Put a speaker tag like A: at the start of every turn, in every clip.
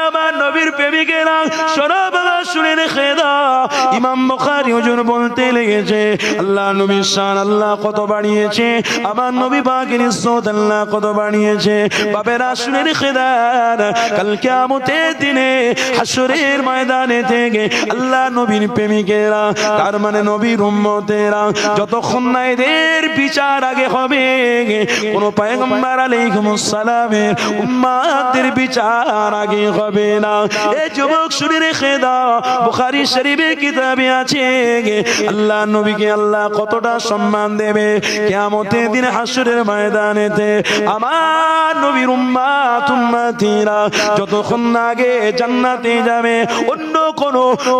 A: আমার নবীর প্রেমিকেরা শোনো বাবা, শুনে রেখে দাও। ইমাম বুখারী হুজুর বলতে লেগেছে, আল্লাহ নবীর শান আল্লাহ কত বাড়িয়েছে, আমার নবী পাকের ইজ্জত আল্লাহ কত বাড়িয়েছে। বাবেরা শুনে রেখে দেন, কাল কিয়ামতের দিনে হাসরের ময়দানে থেকে আল্লাহ নবীর প্রেমিকেরা, তার মানে নবীর উম্মতেরা, যতক্ষণ না এদের বিচার আগে হবে, কোন পয়গম্বর আলাইহিস সালামের উম্মতদের বিচার আগে হবে না। এই যুবক শুনে রেখে দাও, বুখারী শরীফের কিতাবে আছে আল্লাহ নবীকে আল্লাহ কতটা সম্মান দেবে কিয়ামতের দিন হাসরের ময়দানেতে। আমার নবীর উম্মতিরা যতক্ষণ না আগে জান্নাতে যাবে, অন্য কোন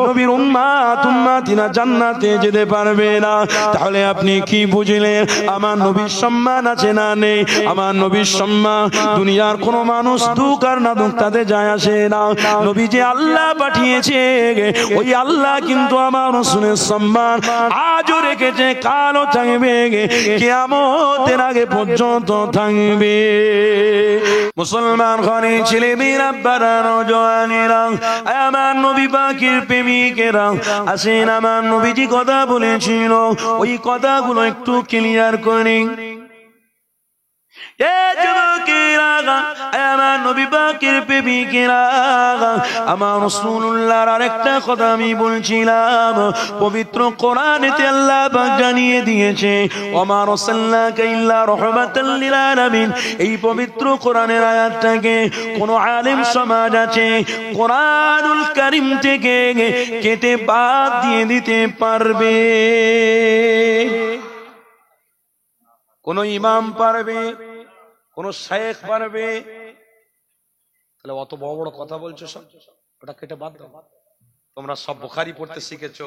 A: নবীর উম্মতিরা জান্নাতে যেতে পারবে না। তাহলে আপনি কি বুঝলেন? আমার নবীর সম্মান আছে না নেই? আমার নবীর সম্মান দুনিয়ার কোন মানুষ দুক আর না দুক তাতে যায় আসে না। নবী যে আল্লাহ পাঠিয়েছে, ওই আল্লাহ কিন্তু আমার রাসূলের সম্মান আজও রেখেছে, কালও থাকবে, কিয়ামতের আগে পর্যন্ত থাকবে। মুসলমান ঘরে ছেলে মেয়েরা, বাড়া নওজওয়ানেরা, আমার নবী পাকের প্রেমিকেরা, আসেন আমার নবীজি কথা বলেছিল, ওই কথাগুলো একটু ক্লিয়ার করে। আমার নবী পাকের প্রেমিকেরা, আমার রাসূলুল্লাহর আরেকটা কথা আমি বলছিলাম, পবিত্র কোরআনেতে আল্লাহ পাক জানিয়ে দিয়েছে, ওমা আরসালনাকা ইল্লা রাহমাতাল লিল আলামিন। এই পবিত্র কোরআনের আয়াতটাকে কোন আলেম সমাজ আছে কোরআনুল কারীম থেকে কেটে বাদ দিয়ে দিতে পারবে? কোন ইমাম পারবে? কোন শেখ পারবে? তাহলে অত বড় বড় কথা বলছো, সব ওটা কেটে বাদ দাও। তোমরা সব বুখারী পড়তে শিখেছো,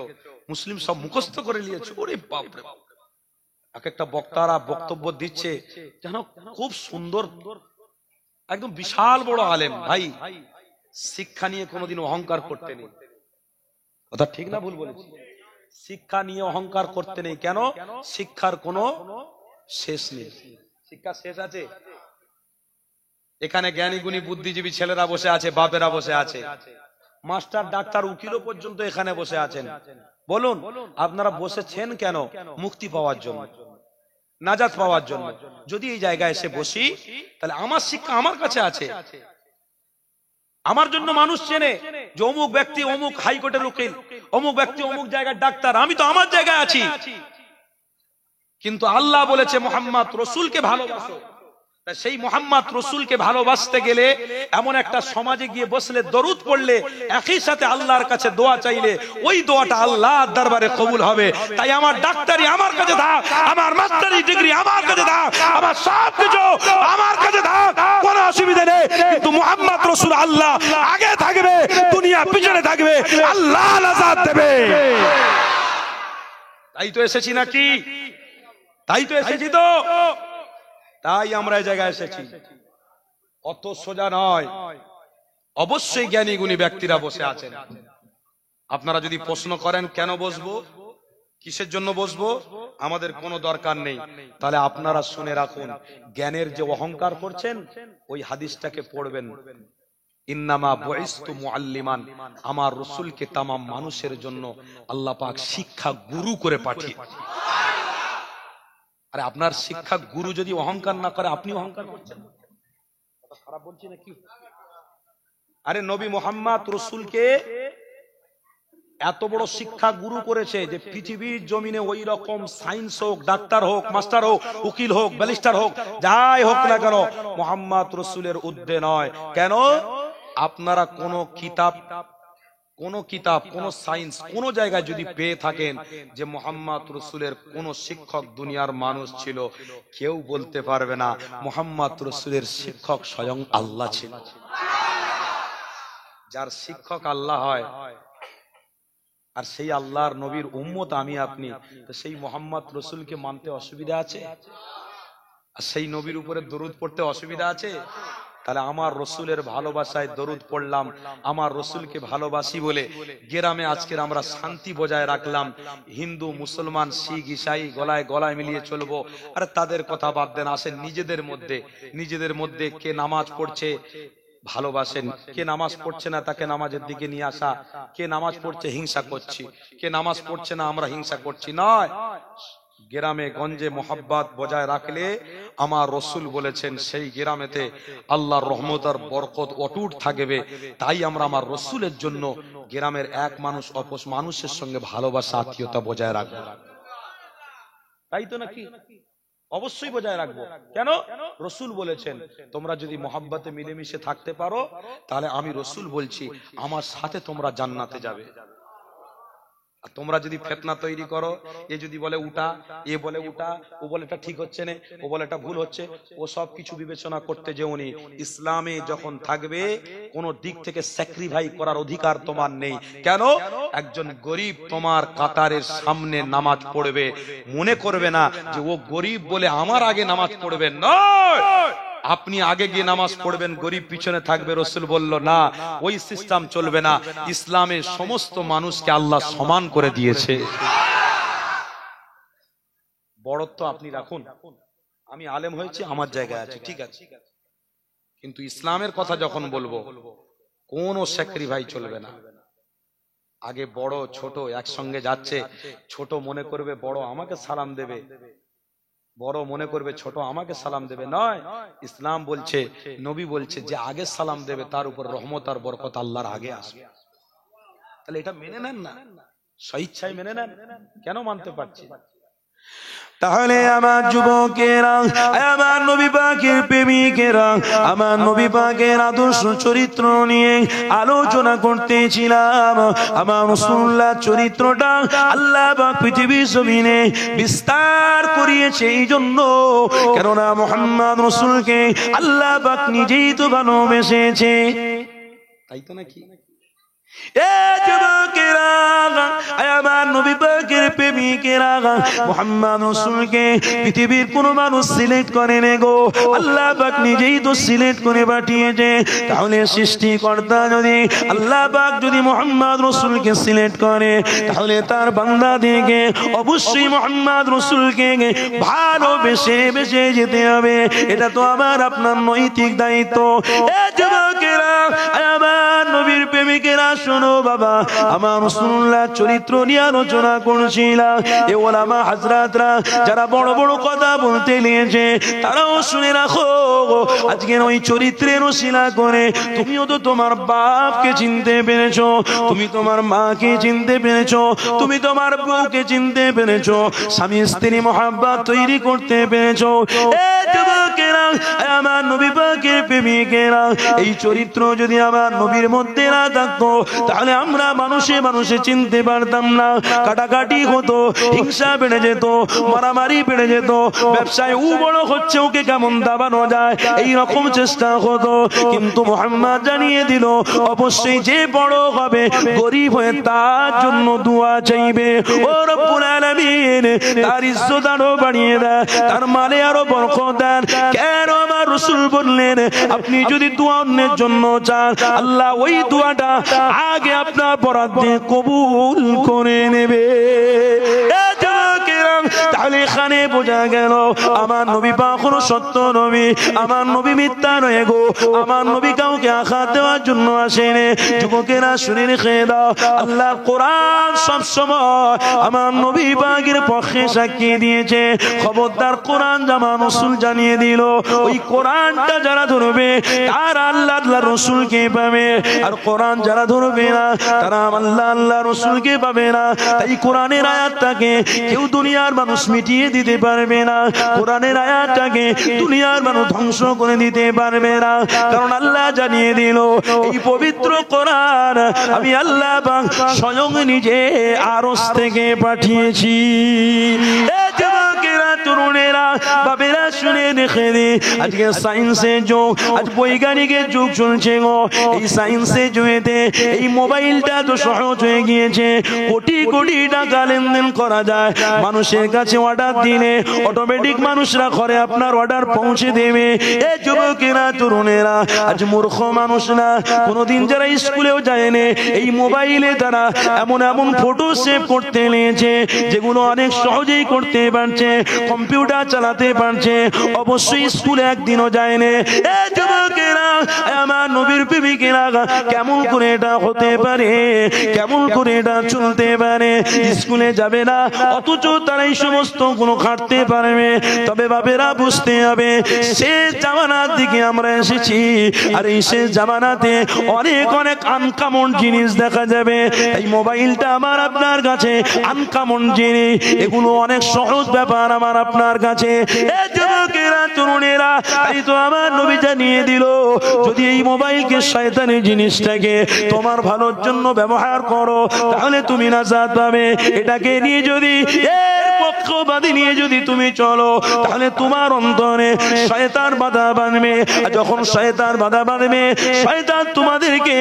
A: মুসলিম সব মুখস্থ করে নিয়েছো। ওরে বাপ রে বাপ, এক একটা বক্তারা বক্তব্য দিচ্ছে যেন খুব সুন্দর, একদম বিশাল বড় আলেম। ভাই, শিক্ষা নিয়ে কোনোদিন অহংকার করতে নেই। কথা ঠিক না ভুল বলেছি? শিক্ষা নিয়ে অহংকার করতে নেই। কেন? শিক্ষার কোনো শেষ নেই। শিক্ষা শেষ আছে? এখানে জ্ঞানী গুণী বুদ্ধিজীবী ছেলেরা বসে আছে, বাপেরা বসে আছে, মাস্টার ডাক্তার উকিলও পর্যন্ত এখানে বসে আছেন। বলুন, আপনারা বসেছেন কেন? মুক্তি পাওয়ার জন্য, নাজাত পাওয়ার জন্য। যদি এই জায়গায় এসে বসি, তাহলে আমার শিক্ষা আমার কাছে আছে, আমার জন্য মানুষ চেনে যে অমুক ব্যক্তি অমুক হাইকোর্টের উকিল, অমুক ব্যক্তি অমুক জায়গার ডাক্তার, আমি তো আমার জায়গায় আছি। কিন্তু আল্লাহ বলেছে মুহাম্মদ রাসূলকে ভালোবাসো। সেই মুহাম্মদ রাসূলকে ভালোবাসতে গেলে এমন একটা সমাজে গিয়ে বসলে, দরুদ পড়লে, একই সাথে আল্লাহর কাছে দোয়া চাইলে, ওই দোয়াটা আল্লাহর দরবারে কবুল হবে। তাই আমার ডাক্তারি আমার কাছে থাক, আমার মাস্টারি ডিগ্রি আমার কাছে থাক, আমার সব কিছু আমার কাছে থাক, কোনো অসুবিধা নেই। কিন্তু মুহাম্মদ রাসূল আল্লাহ আগে থাকবে, দুনিয়া পিছনে থাকবে, আল্লাহ নাজাত দেবে। তাই তো এসেছি নাকি? তাই তো এসেছি তো, তাই আমরা এই জায়গায় এসেছি। অত সোজা নয়। অবশ্যই জ্ঞানী গুণী ব্যক্তিরা বসে আছেন। আপনারা যদি প্রশ্ন করেন কেন বসবো, কিসের জন্য বসবো, আমাদের কোনো দরকার নেই, তাহলে আপনারা শুনে রাখুন, জ্ঞানের যে অহংকার করছেন, ওই হাদিসটাকে পড়বেন, ইন্নামা বুইসতু মুআল্লিমান, আমার রাসূলকে তামাম মানুষের জন্য আল্লাহ পাক শিক্ষা গুরু করে পাঠিয়ে। আরে আপনার শিক্ষা গুরু যদি অহংকার না করে, আপনি অহংকার করছেন, খারাপ বলছি নাকি? আরে নবী মুহাম্মদ রাসূলকে এত বড় শিক্ষা গুরু করেছে যে পৃথিবীর জমিনে ওই রকম সায়েন্স হোক, ডাক্তার হোক, মাস্টার হোক, উকিল হোক, ব্যারিস্টার হোক, যাই হোক না কেন, মুহাম্মদ রাসূলের ঊর্ধ্বে নয়। কেন? আপনারা কোন কিতাব, কোন সায়েন্স, কোন জায়গায় যদি পেয়ে থাকেন যে মুহাম্মদ রাসূলের কোন শিক্ষক দুনিয়ার মানুষ ছিল, কেউ বলতে পারবে না মুহাম্মদ রাসূলের শিক্ষক স্বয়ং আল্লাহ ছিল। যার শিক্ষক আল্লাহ হয়, আর সেই আল্লাহর নবীর উম্মত আমি আপনি, তো সেই মুহাম্মদ রাসূলকে মানতে অসুবিধা আছে? আর সেই নবীর উপরে দরুদ পড়তে অসুবিধা আছে? তাহলে আমার রসুলের ভালোবাসায় দরুদ পড়লাম, আমার রসুলকে ভালোবাসি বলে গ্রামে আজকের আমরা শান্তি বজায় রাখলাম। হিন্দু, মুসলমান, শিখ, ঈসাই গলায় গলায় মিলিয়ে চলবো। আর তাদের কথা বাদ দেন, আসেন নিজেদের মধ্যে কে নামাজ পড়ছে
B: ভালোবাসেন। কে নামাজ পড়ছে না তাকে নামাজের দিকে নিয়ে আসা, কে নামাজ পড়ছে হিংসা করছি, কে নামাজ পড়ছে না আমরা হিংসা করছি নয়। গ্রামে গঞ্জে মোহাব্বত বজায় রাখলে আমার রসুল বলেছেন সেই গ্রামেতে আল্লাহর রহমত আর বরকত অটুট থাকবে। তাই আমরা আমার রসুলের জন্য গ্রামের এক মানুষ অপর মানুষের সঙ্গে ভালোবাসা আত্মীয়তা বজায় রাখবো, তাই তো নাকি? অবশ্যই বজায় রাখবো। কেন? রসুল বলেছেন তোমরা যদি মোহাব্বতে মিলেমিশে থাকতে পারো তাহলে আমি রসুল বলছি আমার সাথে তোমরা জান্নাতে যাবে। আর তোমরা যদি ফিতনা তৈরি করো, এ যদি বলে উঠা, এ বলে উঠা, ও বলে এটা ঠিক হচ্ছে না, ও বলে এটা ভুল হচ্ছে, ও সব কিছু বিবেচনা করতে যেওনি। ইসলামে যখন থাকবে কোন দিক থেকে স্যাক্রিফাইস করার অধিকার তোমার নেই। কেন? একজন গরিব তোমার কাতারের সামনে নামাজ পড়বে, মনে করবে না যে ও গরিব বলে আমার আগে নামাজ পড়বে, নয় আপনি আগে গিয়ে নামাজ পড়বেন, গরিব পিছনে থাকবে। রসুল বলল না, ওই সিস্টেম চলবে না। ইসলামের সমস্ত মানুষকে আল্লাহ সমান করে দিয়েছে। বড়ত্ব আপনি রাখুন, আমি আলেম হয়েছি আমার জায়গায় আছে, ঠিক আছে, কিন্তু ইসলামের কথা যখন বলবো কোনো স্যাক্রিফাইস চলবে না। আগে বড় ছোট একসঙ্গে যাচ্ছে, ছোট মনে করবে বড় আমাকে সালাম দেবে, বড় মনে করবে ছোট আমাকে সালাম দেবে, নয়। ইসলাম বলছে, নবী বলছে যে আগে সালাম দেবে তার উপর রহমত আর বরকত আল্লাহর আগে আসবে। তাহলে এটা মেনে নেন না, স্বেচ্ছায় মেনে নেন। কেন মানতে পারছি?
A: তাহলে আমার যুবকেরা, আমার নবী পাকের প্রেমিকেরা, আমার নবী পাকের আদর্শ চরিত্র নিয়ে আলোচনা করতেছিলাম। আমার রাসূলুল্লাহ চরিত্রটা আল্লাহ পাক পৃথিবীর জমিনে বিস্তার করিয়েছে এই জন্য, কেননা মুহাম্মদ রাসূলকে আল্লাহ পাক নিজেই তো ভালোবেসেছে,
B: তাই তো নাকি?
A: এ যুবকেরা, আমার নবী পাকের প্রেমিকেরা, মুহাম্মদ রাসূলকে পৃথিবীর কোনো মানুষ সিলেক্ট করে নে গো, আল্লাহ পাক নিজেই তো সিলেক্ট করে পাঠিয়েছে। তাহলে সৃষ্টিকর্তা যদি আল্লাহ পাক যদি মুহাম্মদ রাসূলকে সিলেক্ট করে, তাহলে তার বান্দাদেরকে অবশ্যই মুহাম্মদ রাসূলকে ভালোবেসে বেসে যেতে হবে। এটা তো আমার আপনার নৈতিক দায়িত্ব। এ যুবকেরা, আমার নবীর প্রেমিকেরা, শোনো বাবা, আমার রাসূলুল্লাহ চরিত্র নিয়ে আলোচনা করছিলাম। এ ওলামা হযরতরা যারা বড় বড় কথা বলতে নিয়েছে তারাও শুনে রাখো, আজকের ওই চরিত্রের ওসিলা করে তুমিও তো তোমার বাপকে চিনতে পেরেছো, তুমি তোমার মাকে চিনতে পেরেছো, তুমি তোমার বউকে চিনতে পেরেছো, স্বামী স্ত্রী মহব্বত তৈরি করতে পেরেছো। এ যুবকেরা, আমার নবী পাকের প্রেমিকেরা, এই চরিত্র যদি আমার নবীর মধ্যে না থাকতো তাহলে আমরা মানুষে মানুষে চিনতে পারতাম না। কাটাকাটি হতো, হিংসা বেড়ে যেত, মারামারি বেড়ে যেত, ব্যবসায় ও বড় হচ্ছে ওকে কেমন দাবানো যায় এই রকম চেষ্টা হতো। কিন্তু মুহাম্মদ জানিয়ে দিল অবশ্যই যে বড় হবে গরিব হয়ে তার জন্য দোয়া চাইবে, ও রব্বুল আলামিন তার ইজ্জত আরো বাড়িয়ে দেয়, তার মালে আরো বরকত দেন। কেন? আমার রাসূল বললেন আপনি যদি দোয়া অন্যের জন্য চান, আল্লাহ ওই দোয়াটা আগে আপনার বরাদ্দে কবুল করে নেবে। তাহলে এখানে বোঝা গেল আমার নবী পাক হলো সত্য নবী, আমার নবী মিথ্যা নয় গো, আমার নবী কাউকে আঘাত দেওয়ার জন্য আসেনি। যুবকেরা শুনে রেখে দাও, আল্লাহ কোরআন সব সময় আমার নবী পাকের পক্ষে সাক্ষী দিয়েছে। খবরদার, কোরআন জামা রাসূল জানিয়ে দিল ওই কোরআনটা যারা ধরবে তারা আল্লাহ রাসূলকে পাবে, আর কোরআন যারা ধরবে না তারা আল্লাহ রাসূলকে পাবে না। তাই কোরআনের আয়াতটাকে কেউ দুনিয়ার মানুষ মিটিয়ে দিতে পারবে না, কোরআনের আয়াতটাকে দুনিয়ার মানুষ ধ্বংস করে দিতে পারবে না, কারণ আল্লাহ জানিয়ে দিল এই পবিত্র কোরআন আমি আল্লাহ পাক স্বয়ং নিজে আরশ থেকে পাঠিয়েছি। তরুণেরা, বাবেরা শুনে দেখে দে, আজকে সায়েন্সের যুগ, আজ বৈজ্ঞানিকের যুগ চলছে গো। এই সায়েন্সের যুগেতে এই মোবাইলটা তো সহজ হয়ে গিয়েছে, কোটি কোটি টাকা লেনদেন করা যায়। মানুষের কাছে অর্ডার দিলে অটোমেটিক মানুষরা ঘরে আপনার অর্ডার পৌঁছে দেবে। এই যুবকেরা, তরুণেরা, আজ মূর্খ মানুষরা কোনোদিন যারা স্কুলেও যায়নি এই মোবাইলে তারা এমন এমন ফটো সেভ করতে নিয়েছে যেগুলো অনেক সহজেই করতে পারছে। কম্পিউটার চালাতে পারছে, অবশ্যই স্কুলে একদিনও যায়নি। এ যুবকেরা, আমার নবীর প্রেমিকেরা, কেমন করে এটা হতে পারে, কেমন করে এটা চলতে পারে? স্কুলে যাবে না অথচ তারা এই সমস্ত গুলো খাটতে পারবে। তবে বাবেরা বুঝতে হবে, শেষ জামানার দিকে আমরা এসেছি, আর এই শেষ জামানাতে অনেক অনেক আনকমন জিনিস দেখা যাবে। এই মোবাইলটা আমার আপনার কাছে আনকমন জিনিস, এগুলো অনেক সহজ ব্যাপার আমার আপনার কাছে। এ যুবকেরা, তরুণেরা, এই তো আমার নবী জানিয়ে দিল, যদি এই মোবাইলকে শয়তানের জিনিসটাকে তোমার ভালোর জন্য ব্যবহার করো, তাহলে তুমি নাজাত পাবে। এটাকে নিয়ে যদি পক্ষবাদী নিয়ে যদি তুমি চলো, তাহলে তোমার অন্তরে শয়তান বাধা বাঁধবে। যখন শয়তান বাধা বাঁধবে, শয়তান তোমাদেরকে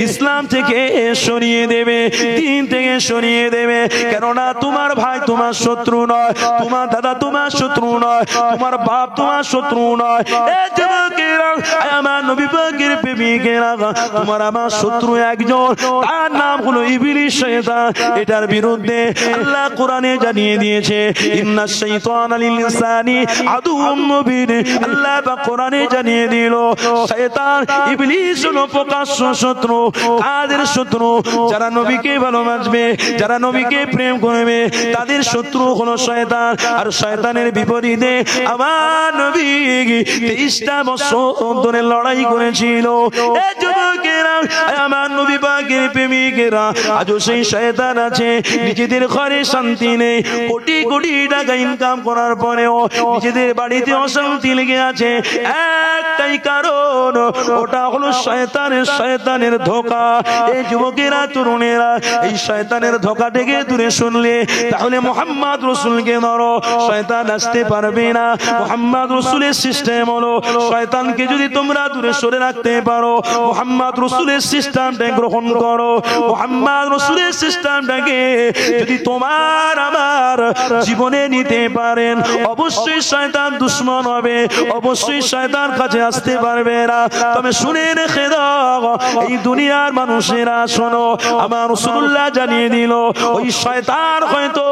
A: ইসলাম থেকে সরিয়ে দেবে, দিন থেকে সরিয়ে দেবে। কেননা তোমার ভাই তোমার শত্রু নয়, তোমার দাদা তোমার শত্রু নয়, তোমার বাপ তোমার শত্রু নয়। এ যুবকেরা, আমার নবী পাকের প্রেমিকেরা, তোমার আমার শত্রু একজন, তার নাম হলো ইবলিস, শয়তান। এটার বিরুদ্ধে আল্লাহ কোরআনে জানিয়ে দিয়েছে, ইন্নাশ শাইতানা লিল ইনসানি আদুউম মুবিন। আল্লাহ পাক কোরআনে জানিয়ে দিল, শয়তান ইবলিস হলো প্রকাশ্য শত্রু। কাদের শত্রু? যারা নবীকে ভালোবাসবে, যারা নবীকে প্রেম করবে, তাদের শত্রু হলো শয়তান। আর শয়তানের বিপরীতে আমার নবী 23টা বছর ধরে লড়াই করেছিল। এ যুবকেরা, আমার নবী পাকের প্রেমিকেরা, আজও সেই শয়তান আছে। নিজেদের ঘরে শান্তি নেই, কোটি কোটি টাকা ইনকাম করার পরেও নিজেদের বাড়িতে অশান্তি লেগে আছে। একটাই কারণ, ওটা হলো শয়তানের ধোঁকা। এই যুবকেরা, তরুণেরা, এই শয়তানের ধোঁকা থেকে দূরে শুনলে, তাহলে মুহাম্মদ রাসূলকে ধরো, শয়তান আসতে পারবে না। মুহাম্মদ রাসূলের সিস্টেম হলো, শয়তানকে যদি তোমরা দূরে সরে রাখতে পারো, মুহাম্মদ রাসূলের সিস্টেমটা গ্রহণ করো, মুহাম্মদ রাসূলের সিস্টেমটাকে যদি তোমার আমার জীবনে নিতে পারেন, অবশ্যই শয়তান দুশমন হবে, অবশ্যই শয়তান কাছে আসতে পারবে না। তবে শুনে রেখে দাও, এই দুনিয়ার মানুষেরা শোনো, আমার রাসূলুল্লাহ জানিয়ে দিল, ওই শয়তান হয়তো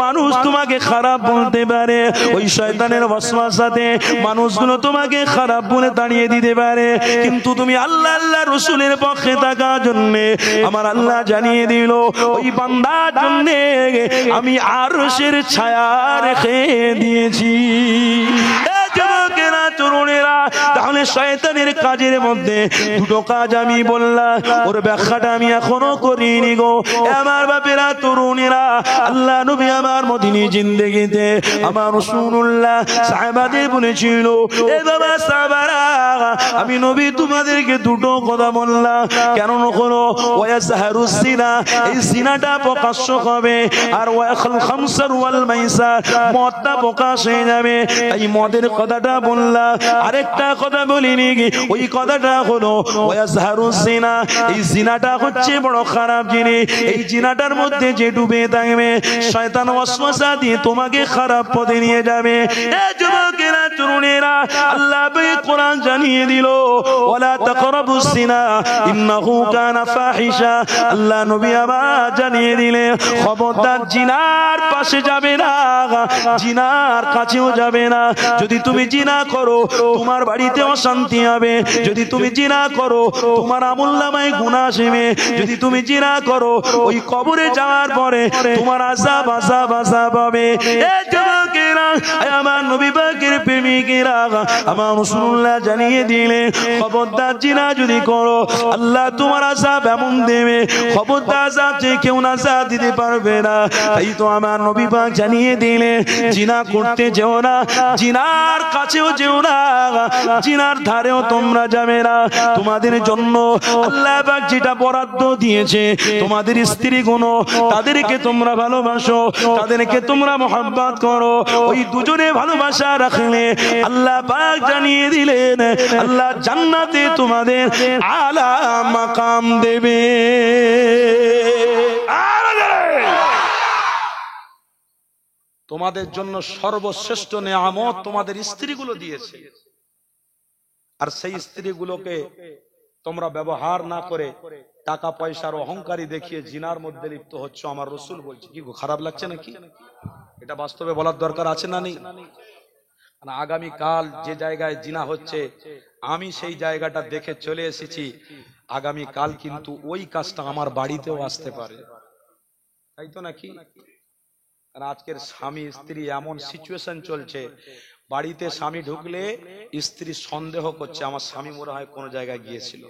A: মানুষ তোমাকে খারাপ বলতে পারে, ওই শয়তানের ওয়াসওয়াসাতে মানুষগুলো তোমাকে খারাপ বলে তাড়িয়ে দিতে পারে, কিন্তু তুমি আল্লাহ রাসূলের পক্ষে থাকার জন্য আমার আল্লাহ জানিয়ে দিল, ওই বান্দার জন্য আমি আরশের ছায়া রেখে দিয়েছি। তরুণেরা, তাহলে শয়তানের কাজের মধ্যে দুটো কাজ আমি বললাম, ওর ব্যাখ্যাটা আমি এখনো করিনি গো আমার বাপেরা, তরুণেরা। আল্লাহ নবী আমার মদিনী জিন্দেগিতে আমার রাসূলুল্লাহ সাহাবাদের বলেছিল, এ বাবা সাহাবারা, আমি নবী তোমাদেরকে দুটো কথা বললাম, কেন হলো ওয়ায়াজহারুস জিনা, এই জিনাটা প্রকাশ্য হবে, আর ওয়ায়াখুল খামসার ওয়াল মাইসার, মদটা প্রকাশ হয়ে যাবে। এই মদের কথাটা বললাম, আরেকটা কথা বলিনি, ওই কথাটা হলো ওয়ায়াজহারুস জিনা, এই জিনাটা হচ্ছে বড় খারাপ জিনিস। এই জিনাটার মধ্যে যে ডুবে থাকবে, শয়তান ওয়াসওয়াসা দিয়ে তোমাকে খারাপ পথে নিয়ে যাবে। এ যুবকেরা, তরুণেরা, আল্লাহ কোরআন জানিয়ে দিল, ওয়ালা তাকরাবুস জিনা ইন্নাহু কানা ফাহিশা। আল্লাহ নবী আবার জানিয়ে দিলেন, খবরদার জিনার পাশে যাবে না, জিনার কাছেও যাবে না। যদি তুমি জিনা করো, তোমার বাড়িতে অশান্তি হবে। যদি তুমি জিনা করো, তোমার আমলনামায় গুনাহ আসবে। যদি তুমি জিনা করো, ওই কবরে যাওয়ার পরে তোমার আযাব হবে। এ যুবকেরা, আমার নবী পাকের প্রেমিকেরা, আমার রাসূলুল্লাহ জানিয়ে দিলেন, খবরদার জিনা যদি করো, আল্লাহ তোমার আযাব এমন দেবে, খবরদার আযাব যে কেউ নাজাত দিতে পারবে না। তাই তো আমার নবী পাক জানিয়ে দিলেন, জিনা করতে যেও না, জিনার কাছেও যেও না, জিনার ধারেও তোমরা যাবে না। তোমাদের জন্য আল্লাহ পাক যেটা বরাদ্দ দিয়েছে, তোমাদের স্ত্রীগুলো, তাদেরকে তোমরা ভালোবাসো, তাদেরকে তোমরা মহব্বত করো। ওই দুজনে ভালোবাসা রাখলে আল্লাহ পাক জানিয়ে দিলেন, আল্লাহ জান্নাতে তোমাদের আলা মাকাম দেবে।
B: তোমাদের জন্য সর্বশ্রেষ্ঠ নেয়ামত তোমাদের স্ত্রীগুলো দিয়েছে, আর সেই স্ত্রীগুলোকে তোমরা ব্যবহার না করে টাকা পয়সার অহংকারী দেখিয়ে জিনার মধ্যে লিপ্ত হচ্ছে। আমার রাসূল বলছে, কি খারাপ লাগছে নাকি? এটা বাস্তবে বলার দরকার আছে না নেই? আগামী কাল যে জায়গায় জিনা হচ্ছে আমি সেই জায়গাটা দেখে চলে এসেছি, আগামী কাল কিন্তু ওই কাজটা আমার বাড়িতেও আসতে পারে, তাই তো নাকি? আর আজকের স্বামী স্ত্রী এমন সিচুয়েশন চলছে, বাড়িতে স্বামী ঢুকলে স্ত্রী সন্দেহ করছে আমার স্বামী মনে হয় কোনো জায়গায় গিয়েছিল।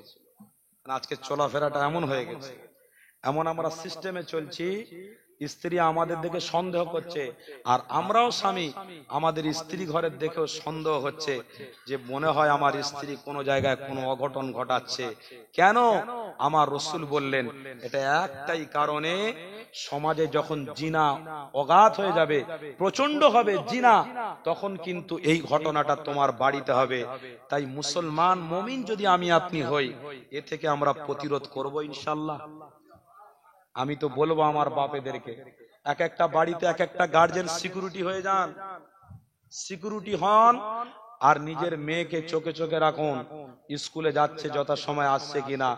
B: আজকে চলাফেরাটা এমন হয়ে গেছে, এমন আমরা সিস্টেমে চলছি, স্ত্রী আমাদের দেখে সন্দেহ করছে, আর আমরাও স্বামী আমাদের স্ত্রী ঘরের দেখেও সন্দেহ হচ্ছে যে মনে হয় আমার স্ত্রী কোনো জায়গায় কোনো অঘটন ঘটাচ্ছে। কেন? আমার রসুল বললেন এটা একটাই কারণে, সমাজে যখন জিনা অগাধ হয়ে যাবে, প্রচন্ড হবে জিনা, তখন কিন্তু এই ঘটনাটা তোমার বাড়িতে হবে। তাই মুসলমান মুমিন যদি আমি আপনি হই, এ থেকে আমরা প্রতিরোধ করব ইনশাআল্লাহ। আমি তো বলবো আমার বাপেদেরকে, এক একটা বাড়িতে এক একটা গার্জেন সিকিউরিটি হয়ে যান, সিকিউরিটি হন, আর নিজের মেয়েকে চোখে চোখে রাখুন, স্কুলে যাচ্ছে যথা সময় আসছে কিনা।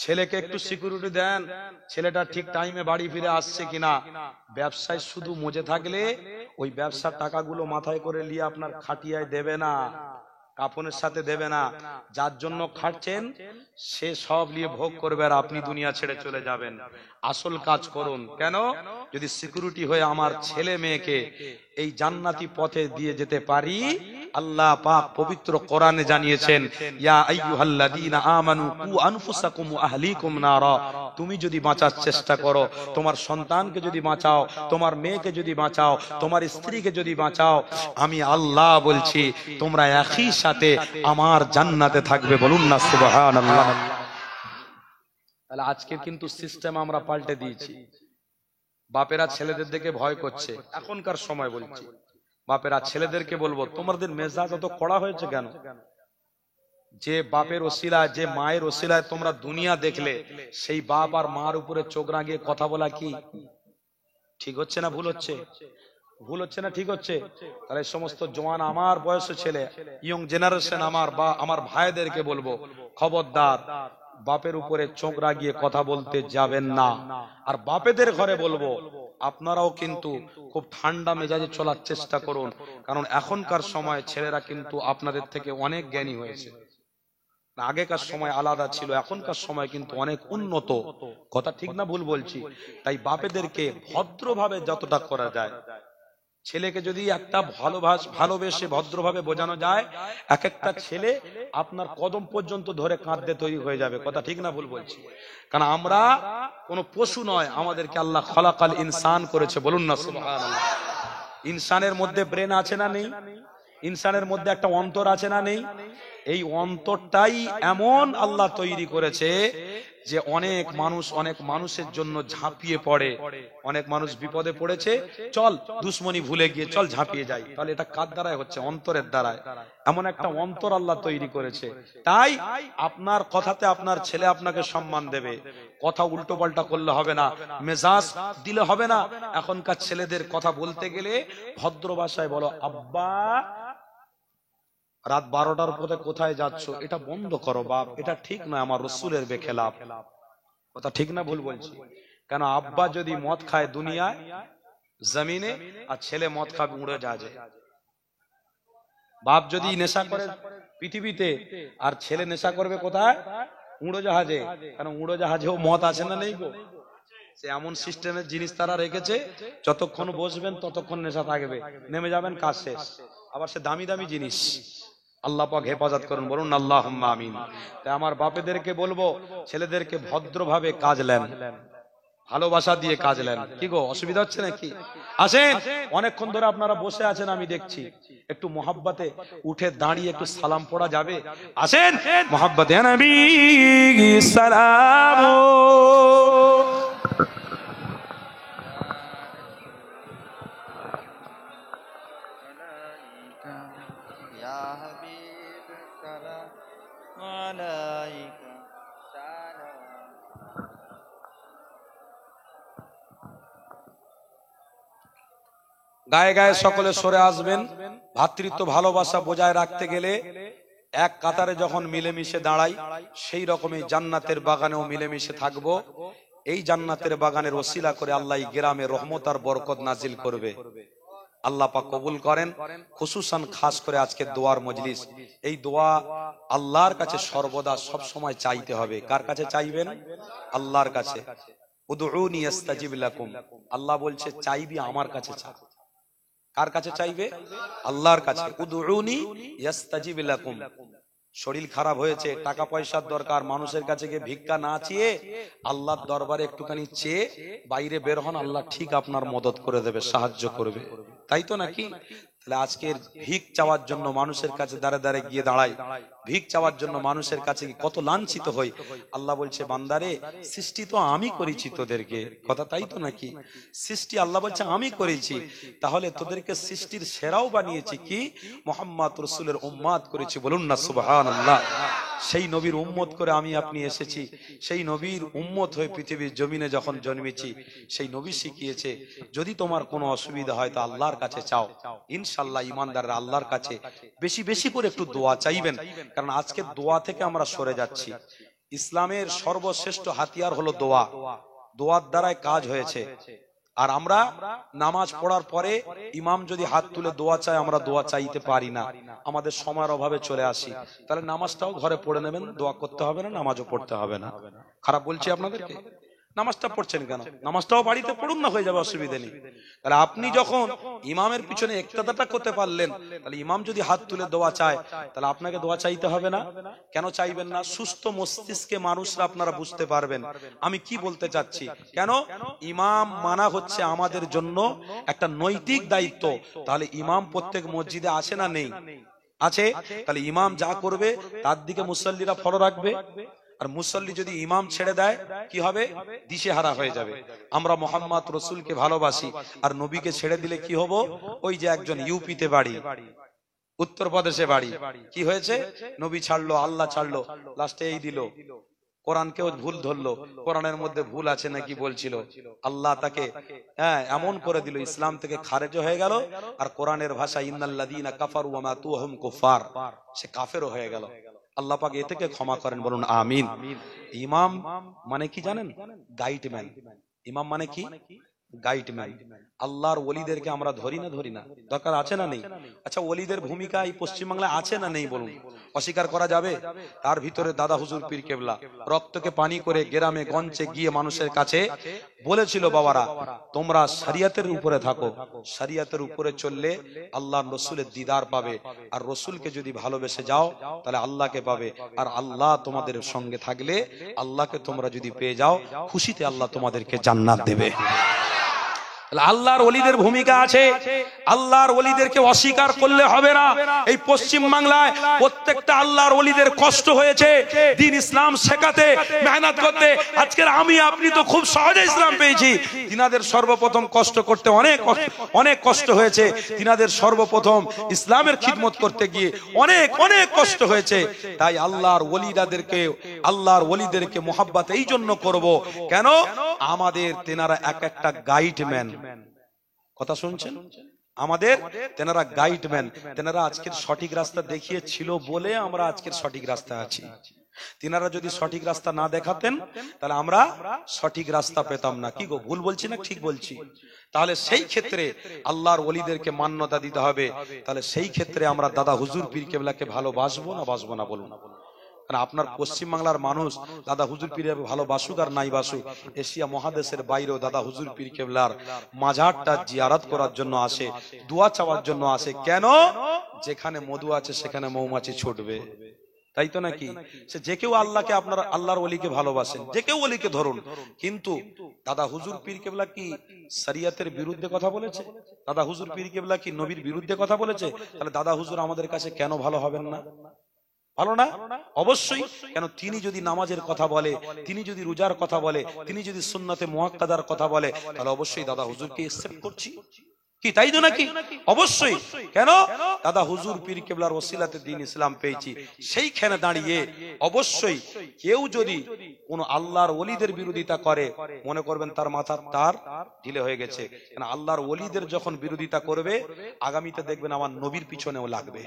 B: ছেলেকে একটু সিকিউরিটি দেন, ছেলেটা ঠিক টাইমে বাড়ি ফিরে আসছে কিনা। ব্যবসায় শুধু মজে থাকলে ওই ব্যবসার টাকাগুলো মাথায় করে নিয়ে আপনার খাটিয়ায় দেবে না, কাফনের সাথে দেবে না। যার জন্য খাটছেন সে সব নিয়ে ভোগ করবে, আর আপনি দুনিয়া ছেড়ে চলে যাবেন। আসল কাজ করুন। কেন? যদি সিকিউরিটি হয়ে আমার ছেলে মেয়েকে এই জান্নাতি পথে দিয়ে যেতে পারি, আল্লাহ পাক পবিত্র কোরআনে জানিয়েছেন, ইয়া আইয়ুহাল্লাযীনা আমানু কু আনফুসাকুম ওয়া আহলিকুম নারা। তুমি যদি বাঁচার চেষ্টা করো, তোমার সন্তানকে যদি বাঁচাও, তোমার মেয়েকে যদি বাঁচাও, তোমার স্ত্রীকে যদি বাঁচাও, আমি আল্লাহ বলছি তোমরা একই সাথে আমার জান্নাতে থাকবে। বলুন না সুবহানাল্লাহ। তাহলে আজকে কিন্তু সিস্টেম আমরা পাল্টে দিয়েছি। বাপেরা ছেলেদের দিকে ভয় করছে, এখনকার সময় বলছি। বাপেরা ছেলেদেরকে বলবো তোমাদের মেজাজ অত কড়া হয়েছে কেন? যে বাপের ওসিলায়, যে মায়ের ওসিলায় তোমরা দুনিয়া দেখলে, সেই বাপ আর মার উপরে চোখ রাঙিয়ে কথা বলা কি ঠিক হচ্ছে না ভুল হচ্ছে? ভুল হচ্ছে না ঠিক হচ্ছে? তাহলে সমস্ত জওয়ান আমার বয়সী ছেলে, ইয়ং জেনারেশন আমার ভাইদেরকে বলবো, খবরদার বাপের উপরে চোখ রাগিয়ে কথা বলতে যাবেন না। আর বাপেদের ঘরে বলবো আপনারাও কিন্তু খুব ঠান্ডা মেজাজে চলার চেষ্টা করুন, কারণ এখনকার সময় ছেলেরা কিন্তু আপনাদের থেকে অনেক জ্ঞানী হয়েছে। আগেকার সময় আলাদা ছিল, এখনকার সময় কিন্তু অনেক উন্নত। কথা ঠিক না ভুল বলছি? তাই বাপেদেরকে ভদ্রভাবে যতটা করা যায়, ছেলেকে যদি একটা ভালোবেসে ভদ্রভাবে বোঝানো যায়, এক একটা ছেলে আপনার কদম পর্যন্ত ধরে কাঁদতে তৈরি হয়ে যাবে। কথা ঠিক না ভুল বলছি? কারণ আমরা কোনো পশু নয়, আমাদেরকে আল্লাহ খলাকাল ইনসান করেছে। বলুন না সুবহানাল্লাহ। ইনসানের মধ্যে ব্রেন আছে না নেই? ইনসানের মধ্যে একটা অন্তর আছে না নেই? এই অন্তরটাই এমন আল্লাহ তৈরি করেছে যে অনেক মানুষের জন্য ঝাঁপিয়ে পড়ে। অনেক মানুষ বিপদে পড়েছে, চল দুশ্মনী ভুলে গিয়ে চল ঝাঁপিয়ে যাই। তাহলে এটা কার দ্বারাই হচ্ছে? অন্তরের দ্বারায়। এমন একটা অন্তর আল্লাহ তৈরি করেছে। তাই আপনার কথাতে আপনার ছেলে আপনাকে সম্মান দেবে। কথা উল্টো পাল্টা করলে হবে না, মেজাজ দিলে হবে না। এখনকার ছেলেদের কথা বলতে গেলে ভদ্র ভাষায় বলো, আব্বা রাত 12টার পরে কোথায় যাচ্ছ? এটা বন্ধ করো বাপ, এটা ঠিক নয়, আমার রসুলের বেখেলাফ। কথা ঠিক না ভুল বলছি? কেন? আব্বা যদি মদ খায় দুনিয়ায় জমিনে, আর ছেলে মদ খাবে উড়োজাহাজে। বাপ যদি নেশা করে পৃথিবীতে, আর ছেলে নেশা করবে কোথায়? উড়োজাহাজে। কেন? উড়োজাহাজেও মদ আছে না নেই গো? সে এমন সিস্টেমের জিনিস তারা রেখেছে, যতক্ষণ বসবেন ততক্ষণ নেশা থাকবে, নেমে যাবেন কাজ শেষ। আবার সে দামি দামি জিনিস। আল্লাহ পাক হেফাজত করুন। বলুন আল্লাহুম্মা আমিন। তাই আমার বাপেদেরকে বলবো, ছেলেদেরকে ভদ্রভাবে কাজ নেন, ভালোবাসা দিয়ে কাজ নেন। কি গো, অসুবিধা হচ্ছে নাকি? আসেন, অনেকক্ষণ ধরে আপনারা বসে আছেন আমি দেখছি, একটু মোহাব্বতে উঠে দাঁড়িয়ে একটু সালাম পড়া যাবে? আসেন, মোহাব্বতে নবী সালাম। গায়ে গায়ে সকলে সরে আসবেন। ভ্রাতৃত্ব ভালোবাসা বজায় রাখতে গেলে এক কাতারে যখন মিলেমিশে দাঁড়াই, সেই রকমই জান্নাতের বাগানেও মিলেমিশে থাকবো। এই জান্নাতের বাগানের ওসিলা করে আল্লাহ গ্রামে রহমত আর বরকত নাজিল করবে। আল্লাহ পাক কবুল করেন। খুসুসান খাস করে আজকে দোয়ার মজলিস, এই দোয়া আল্লাহর কাছে সর্বদা সব সময় চাইতে হবে। কার কাছে চাইবেন? আল্লাহর কাছে। উদউনি আস্তাজিব লাকুম, আল্লাহ বলছে চাইবি আমার কাছে চা। কার কাছে চাইবে? আল্লাহর কাছে। উদউনি আস্তাজিব লাকুম। শরীর খারাপ হয়েছে, টাকা পয়সার দরকার, মানুষের কাছে গিয়ে ভিক্ষা না চেয়ে আল্লাহর দরবারে একটুখানি চেয়ে বাইরে বের হন, আল্লাহ ঠিক আপনার মদত করে দেবে, সাহায্য করবে। তাই তো নাকি? তাহলে আজকের ভিক চাওয়ার জন্য মানুষের কাছে দাঁড়ে দাঁড়ে গিয়ে দাঁড়াই, ভিক চাওয়ার জন্য মানুষের কাছে কত লাঞ্ছিত হই। আল্লাহ বলছে বান্দারে, সৃষ্টি তো আমি করেছি তোদেরকে, কথা তাই তো নাকি? সৃষ্টি আল্লাহ বলছে আমি করেছি, তাহলে তোদেরকে সৃষ্টির সেরাও বানিয়েছি কি? মুহাম্মদ রাসূলের উম্মত করেছি, বলুন না সুবহানাল্লাহ। সেই নবীর উম্মত করে আমি আপনি এসেছি, সেই নবীর উম্মত হয়ে পৃথিবীর জমিনে যখন জন্মেছি, সেই নবী শিখিয়েছে যদি তোমার কোনো অসুবিধা হয় তো আল্লাহর কাছে চাও। ইনশাআল্লাহ ইমানদাররা আল্লাহর কাছে বেশি বেশি করে একটু দোয়া চাইবেন, কারণ আজকে দোয়া থেকে আমরা সরে যাচ্ছি। ইসলামের সর্বশ্রেষ্ঠ হাতিয়ার হলো দোয়া, দোয়ার দ্বারাই কাজ হয়েছে। আর আমরা নামাজ পড়ার পরে ইমাম যদি হাত তুলে দোয়া চায়, আমরা দোয়া চাইতে পারি না, আমাদের সময়ের অভাবে চলে আসি। তাহলে নামাজটাও ঘরে পড়ে নেবেন, দোয়া করতে হবে না, নামাজও পড়তে হবে না। খারাপ বলছি আপনাদেরকে? নামাজটা পড়ছেন কেন? নামাজটাও বাড়িতে পড়ুন না, হয়ে যাবে, অসুবিধা নেই। তাহলে আপনি যখন ইমামের পিছনে ইক্তেদাটা করতে পারলেন, তাহলে ইমাম যদি হাত তুলে দোয়া চায়, তাহলে আপনাকে দোয়া চাইতে হবে না। কেন চাইবেন না? সুস্থ মস্তিষ্কে মানুষরা আপনারা বুঝতে পারবেন আমি কি বলতে চাচ্ছি। কেন? ইমাম মানা হচ্ছে আমাদের জন্য একটা নৈতিক দায়িত্ব। তাহলে ইমাম প্রত্যেক মসজিদে আছে না নেই? আছে। তাহলে ইমাম যা করবে তার দিকে মুসল্লিরা ফলো রাখবে। আর মুসল্লি যদি ইমাম ছেড়ে দেয় কি হবে? দিশেহারা হয়ে যাবে। আমরা মুহাম্মদ রাসূলকে ভালোবাসি, আর নবীকে ছেড়ে দিলে কি হবো? ওই যে একজন ইউপিতে বাড়ি, উত্তরপ্রদেশে বাড়ি, কি হয়েছে? নবী ছাড়লো, আল্লাহ ছাড়লো, লাস্টে এই দিল, কোরআনকেও ভুল ধরলো, কোরআনের মধ্যে ভুল আছে নাকি বলছিল, আল্লাহ তাকে এমন করে দিল, ইসলাম থেকে খারেজ হয়ে গেল। আর কোরআনের ভাষা ইন্নাল্লাযীনা কাফারু ওয়া মাতু ওয়া হুম কুফার, সে কাফেরও হয়ে গেল। আল্লাহ পাক এ থেকে ক্ষমা করেন, বলুন আমিন। ইমাম মানে কি জানেন? গাইডম্যান। ইমাম মানে কি? গাইডম্যান। আল্লাহর ওলিদেরকে আমরা ধরি না? দরকার আছে না নেই? আচ্ছা, ওলিদের ভূমিকা এই পশ্চিমবাংলায় আছে না নেই বলুন? অস্বীকার করা যাবে? তার ভিতরে দাদা হুজুর পীর কেবলা রক্তকে পানি করে গ্রামে গঞ্জে গিয়ে মানুষের কাছে বলেছিল, বাবারা তোমরা শরিয়তের উপরে থাকো, শরিয়তের উপরে চললে আল্লাহর রাসূলের দিদার পাবে, আর রাসূলকে যদি ভালোবেসে যাও তাহলে আল্লাহকে পাবে, আর আল্লাহ তোমাদের সঙ্গে থাকলে আল্লাহকে তোমরা যদি পেয়ে যাও, খুশিতে আল্লাহ তোমাদেরকে জান্নাত দেবে। আল্লাহর ওলিদের ভূমিকা আছে, আল্লাহর ওলিদেরকে অস্বীকার করলে হবে না। এই পশ্চিম বাংলায় প্রত্যেকটা আল্লাহর ওলিদের কষ্ট হয়েছে দ্বীন ইসলাম শেখাতে, মেহনত করতে। আজকের আমি আপনি তো খুব সহজে ইসলাম পেয়েছি, তিনাদের সর্বপ্রথম কষ্ট করতে অনেক কষ্ট হয়েছে। তিনাদের সর্বপ্রথম ইসলামের খিদমত করতে গিয়ে অনেক কষ্ট হয়েছে। তাই আল্লাহর ওলিদেরকে মোহাব্বত এই জন্য করব, কেন? আমাদের তেনারা এক একটা গাইডম্যান। কথা শুনছেন? আমাদের তেনারা গাইডম্যান। তেনারা আজকের সঠিক রাস্তা দেখিয়েছিল বলে আমরা আজকের সঠিক রাস্তা আছি। তিনারা যদি সঠিক রাস্তা না দেখাতেন তাহলে আমরা সঠিক রাস্তা পেতাম না। কি গো, ভুল বলছি না ঠিক বলছি? তাহলে সেই ক্ষেত্রে আল্লাহর ওলিদেরকে মান্যতা দিতে হবে। তাহলে সেই ক্ষেত্রে আমরা দাদা হুজুর পীর কেবলাকে ভালোবাসবো না বলুন? আপনার পশ্চিম বাংলার মানুষ দাদা হুজুর পীরের ভালোবাসুক আর নাই বাসুক, এশিয়া মহাদেশের বাইরেও দাদা হুজুর পীর কেবলার মাজারটা জিয়ারত করার জন্য আসে, দোয়া চাওয়ার জন্য আসে। কেন? যেখানে মধু আছে সেখানে মৌমাছি ছুটবে, তাই তো নাকি? সে যে কেউ আল্লাহকে, আপনার আল্লাহর ওলিকে ভালোবাসেন, যে কেউ ওলিকে ধরুন, কিন্তু দাদা হুজুর পীর কেবলা কি শরিয়তের বিরুদ্ধে কথা বলেছে? দাদা হুজুর পীর কেবলা কি নবীর বিরুদ্ধে কথা বলেছে? তাহলে দাদা হুজুর আমাদের কাছে কেন ভালো হবেন না? ভালো না? অবশ্যই। কেন? তিনি যদি নামাজের কথা বলে, তিনি যদি রোজার কথা বলে, তিনি যদি সুন্নতে মুআক্কাদার কথা বলে, তাহলে অবশ্যই দাদা হুজুরকে একসেপ্ট করছি, কি তাই তো নাকি? অবশ্যই। কেন? দাদা হুজুর পীর কেবলার ওসিলাতে দ্বীন ইসলাম পেয়েছি। সেইখানে দাঁড়িয়ে অবশ্যই কেউ যদি কোন আল্লাহর ওলিদের বিরোধিতা করে, মনে করবেন তার মাথার তার ঢিলে হয়ে গেছে। কেন? আল্লাহর ওলিদের যখন বিরোধিতা করবে, আগামীতে দেখবেন আমার নবীর পিছনেও লাগবে।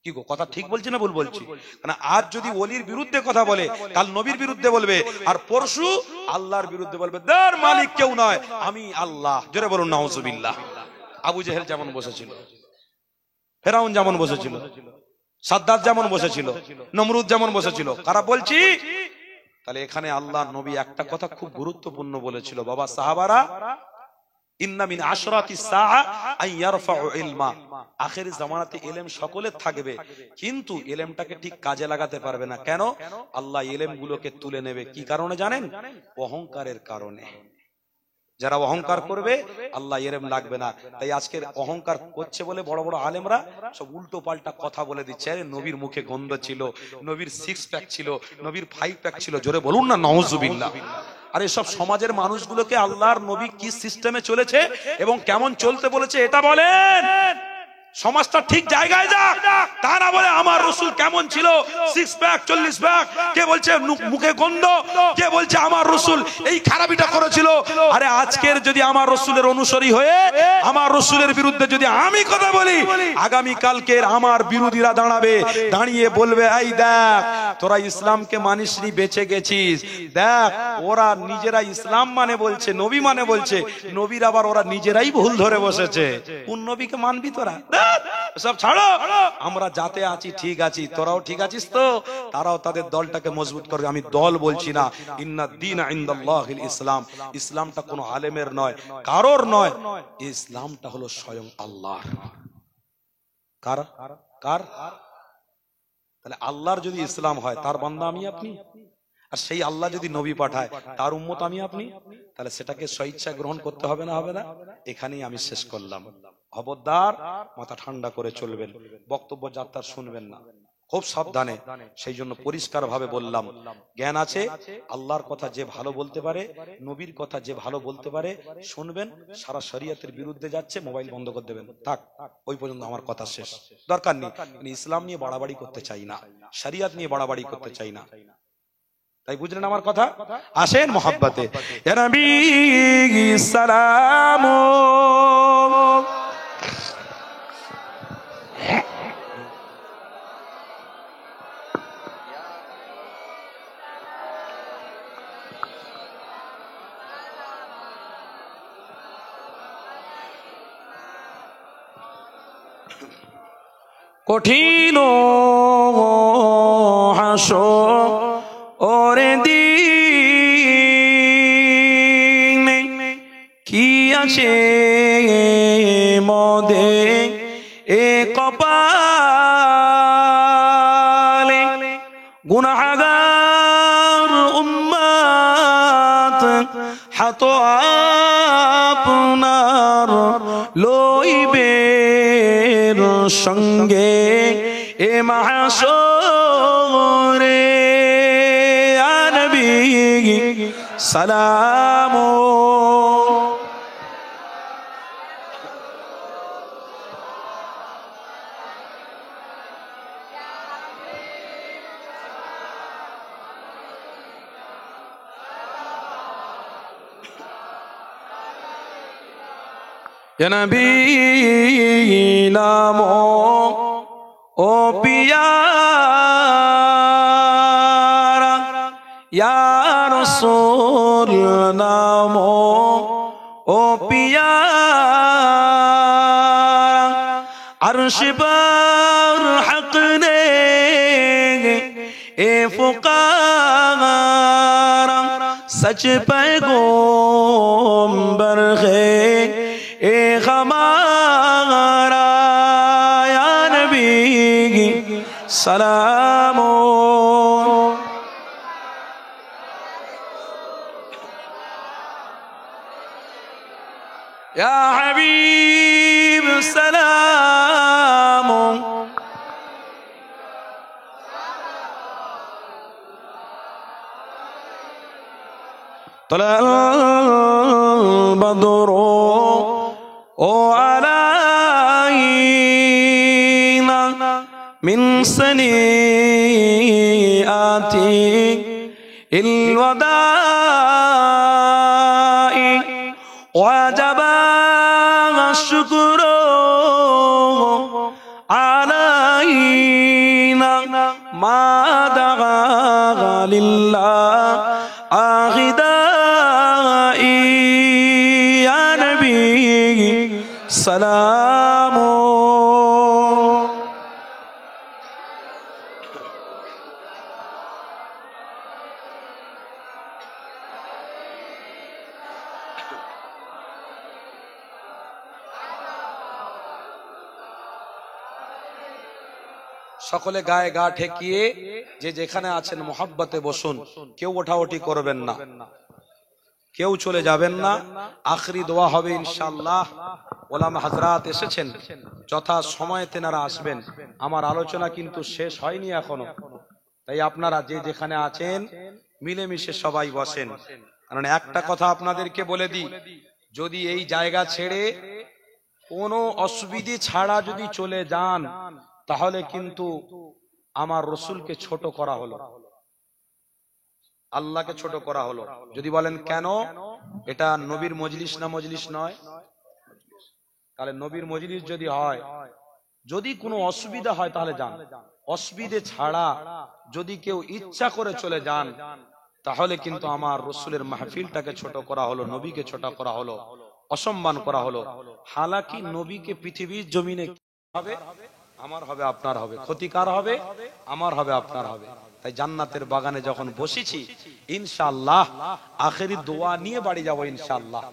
B: কি গো, কথা ঠিক বলছি না ভুল বলছি? কারণ আজ যদি ওলির বিরুদ্ধে কথা বলে, কাল নবীর বিরুদ্ধে বলবে, আর পরশু আল্লাহর বিরুদ্ধে বলবে, তার মালিক কেউ নয়, আমি আল্লাহ। জোরে বলুন নাউজুবিল্লাহ। আবু জেহেল যেমন বসেছিল, ফেরাউন যেমন বসেছিল, সাদ্দাত যেমন বসেছিল, নমরুদ যেমন বসেছিল, কারা বলছি? তাহলে এখানে আল্লাহ নবী একটা কথা খুব গুরুত্বপূর্ণ বলেছিল, বাবা সাহাবারা, ইন্না মিন আশরাতিস সাআ আন ইয়ারফাউ ইলমা, আখির জামানাতে ইলম সকলের থাকবে, কিন্তু ইলমটাকে ঠিক কাজে লাগাতে পারবে না। কেন? আল্লাহ ইলমগুলোকে তুলে নেবে। কি কারণে জানেন? অহংকারের কারণে। যারা অহংকার করবে আল্লাহ ইলম লাগবে না। তাই আজকের অহংকার করছে বলে বড় বড় আলেমরা সব উল্টো পাল্টা কথা বলে দিচ্ছে। আরে নবীর মুখে গন্ধ ছিল, নবীর 6 প্যাক ছিল, নবীর 5 প্যাক ছিল, জোরে বলুন না নাউজুবিল্লাহ। আর এসব সমাজের মানুষগুলোকে আল্লাহর নবী কি সিস্টেমে চলেছে এবং কেমন চলতে বলেছে এটা বলেন। সমাজটা ঠিক জায়গায় যাক, তা না বলে আমার রসুল কেমন ছিল, 6 প্যাক 40 প্যাক, কে বলছে মুখে গন্ধ, কে বলছে আমার রসুল এই খারাপিটা করেছিল। আরে আজকের যদি আমার রসুলের অনুসারী হয়ে আমার রসুলের বিরুদ্ধে যদি আমি কথা বলি, আগামী কালকের আমার বিরোধীরা দাঁড়াবে, দাঁড়িয়ে বলবে এই দেখ তোরা ইসলামকে মানিসনি, বেঁচে গেছিস, দেখ ওরা নিজেরা ইসলাম মানে বলছে, নবী মানে বলছে, নবীর আবার ওরা নিজেরাই ভুল ধরে বসেছে। কোন নবীকে মানবি তোরা? সব ছাড়ো, আমরা যাতে আছি ঠিক আছি, তোরাও ঠিক আছিস তো? তারাও তাদের দলটাকে মজবুত করবে। আমি দল বলছি না, ইন্নাদ দীন ইনদাল্লাহিল ইসলাম। ইসলামটা কোনো আলেমের নয়, কারোর নয়, ইসলামটা হলো স্বয়ং আল্লাহর। কার কার? তাহলে আল্লাহর যদি ইসলাম হয় তার বান্দা আমি আপনি, আর সেই আল্লাহ যদি নবী পাঠায় তার উম্মত আমি আপনি, তাহলে সেটাকে স্বেচ্ছা গ্রহণ করতে হবে না? হবে না? এখানেই আমি শেষ করলাম। খবরদার মাথা ঠান্ডা করে চলবেন, বক্তব্য যাত্রা শুনবেন না, খুব সাবধানে। সেই জন্য পরিষ্কার ভাবে বললাম, জ্ঞান আছে, আল্লাহর কথা যে ভালো বলতে পারে, নবীর কথা যে ভালো বলতে পারে শুনবেন। সারা শরিয়তের বিরুদ্ধে যাচ্ছে, মোবাইল বন্ধ করে দেবেন, থাক, ওই পর্যন্ত আমার কথা শেষ, দরকার নেই। ইসলাম নিয়ে বাড়াবাড়ি করতে চাই না, শরিয়ত নিয়ে বাড়াবাড়ি করতে চাই না। তাই বুঝলেন আমার কথা? আসেন মোহাব্বতে, ইয়া নবী সালাম। কঠিন হাসরে দিন কি আছে মদে এ কপালে, গুনাহগার উম্মত হাত আপনার লইবে সঙ্গে এ মাহশরে, ইয়া নবী সালাম। ইয়া নবী নাম ও পিয়ারা, ইয়া রাসূল নাম ও পিয়ারা, আরশ पर हक ने ए फुकारा, सच पैगंबर है ए हमारा, या नबी सलाम। या हबीब सलाम। طلع البدر علينا من سنيئات الوداع، وجب الشكر علينا ما دعا لله
A: السلام
B: সকলে গায়ে গা ঠেকিয়ে যে যেখানে আছেন মোহাব্বতে বসুন, কেউ ওঠাওঠি করবেন না, কেউ চলে যাবেন না। আখরি দোয়া হবে ইনশাআল্লাহ। ওলামা হযরত এসেছেন, যথা সময়ে তেনারা আসবেন। আমার আলোচনা কিন্তু শেষ হয়নি এখনো, তাই আপনারা যে যেখানে আছেন মিলেমিশে সবাই বসেন। কারণ একটা কথা আপনাদেরকে বলে দিই, যদি এই জায়গা ছেড়ে কোনো অসুবিধে ছাড়া যদি চলে যান, তাহলে কিন্তু আমার রসুলকে ছোট করা হলো, আল্লাহকে ছোট করা হলো। যদি বলেন কেন, এটা নবীর মজলিস না মজলিস নয়? তাহলে নবীর মজলিস যদি হয়, যদি কোনো অসুবিধা হয় তাহলে যান। অসুবিধে ছাড়া যদি কেউ ইচ্ছা করে চলে যান, তাহলে কিন্তু আমার রসুলের মাহফিলটাকে ছোট করা হলো, নবীকে ছোট করা হলো, অসম্মান করা হলো। হালাকি নবীকে পৃথিবীর জমিনে হবে, আমার হবে আপনার হবে, ক্ষতিকার হবে, আমার হবে আপনার হবে। তাই জান্নাতের বাগানে যখন বসেছি, ইনশাআল্লাহ আখেরি দোয়া নিয়ে বাড়ি যাব ইনশাআল্লাহ।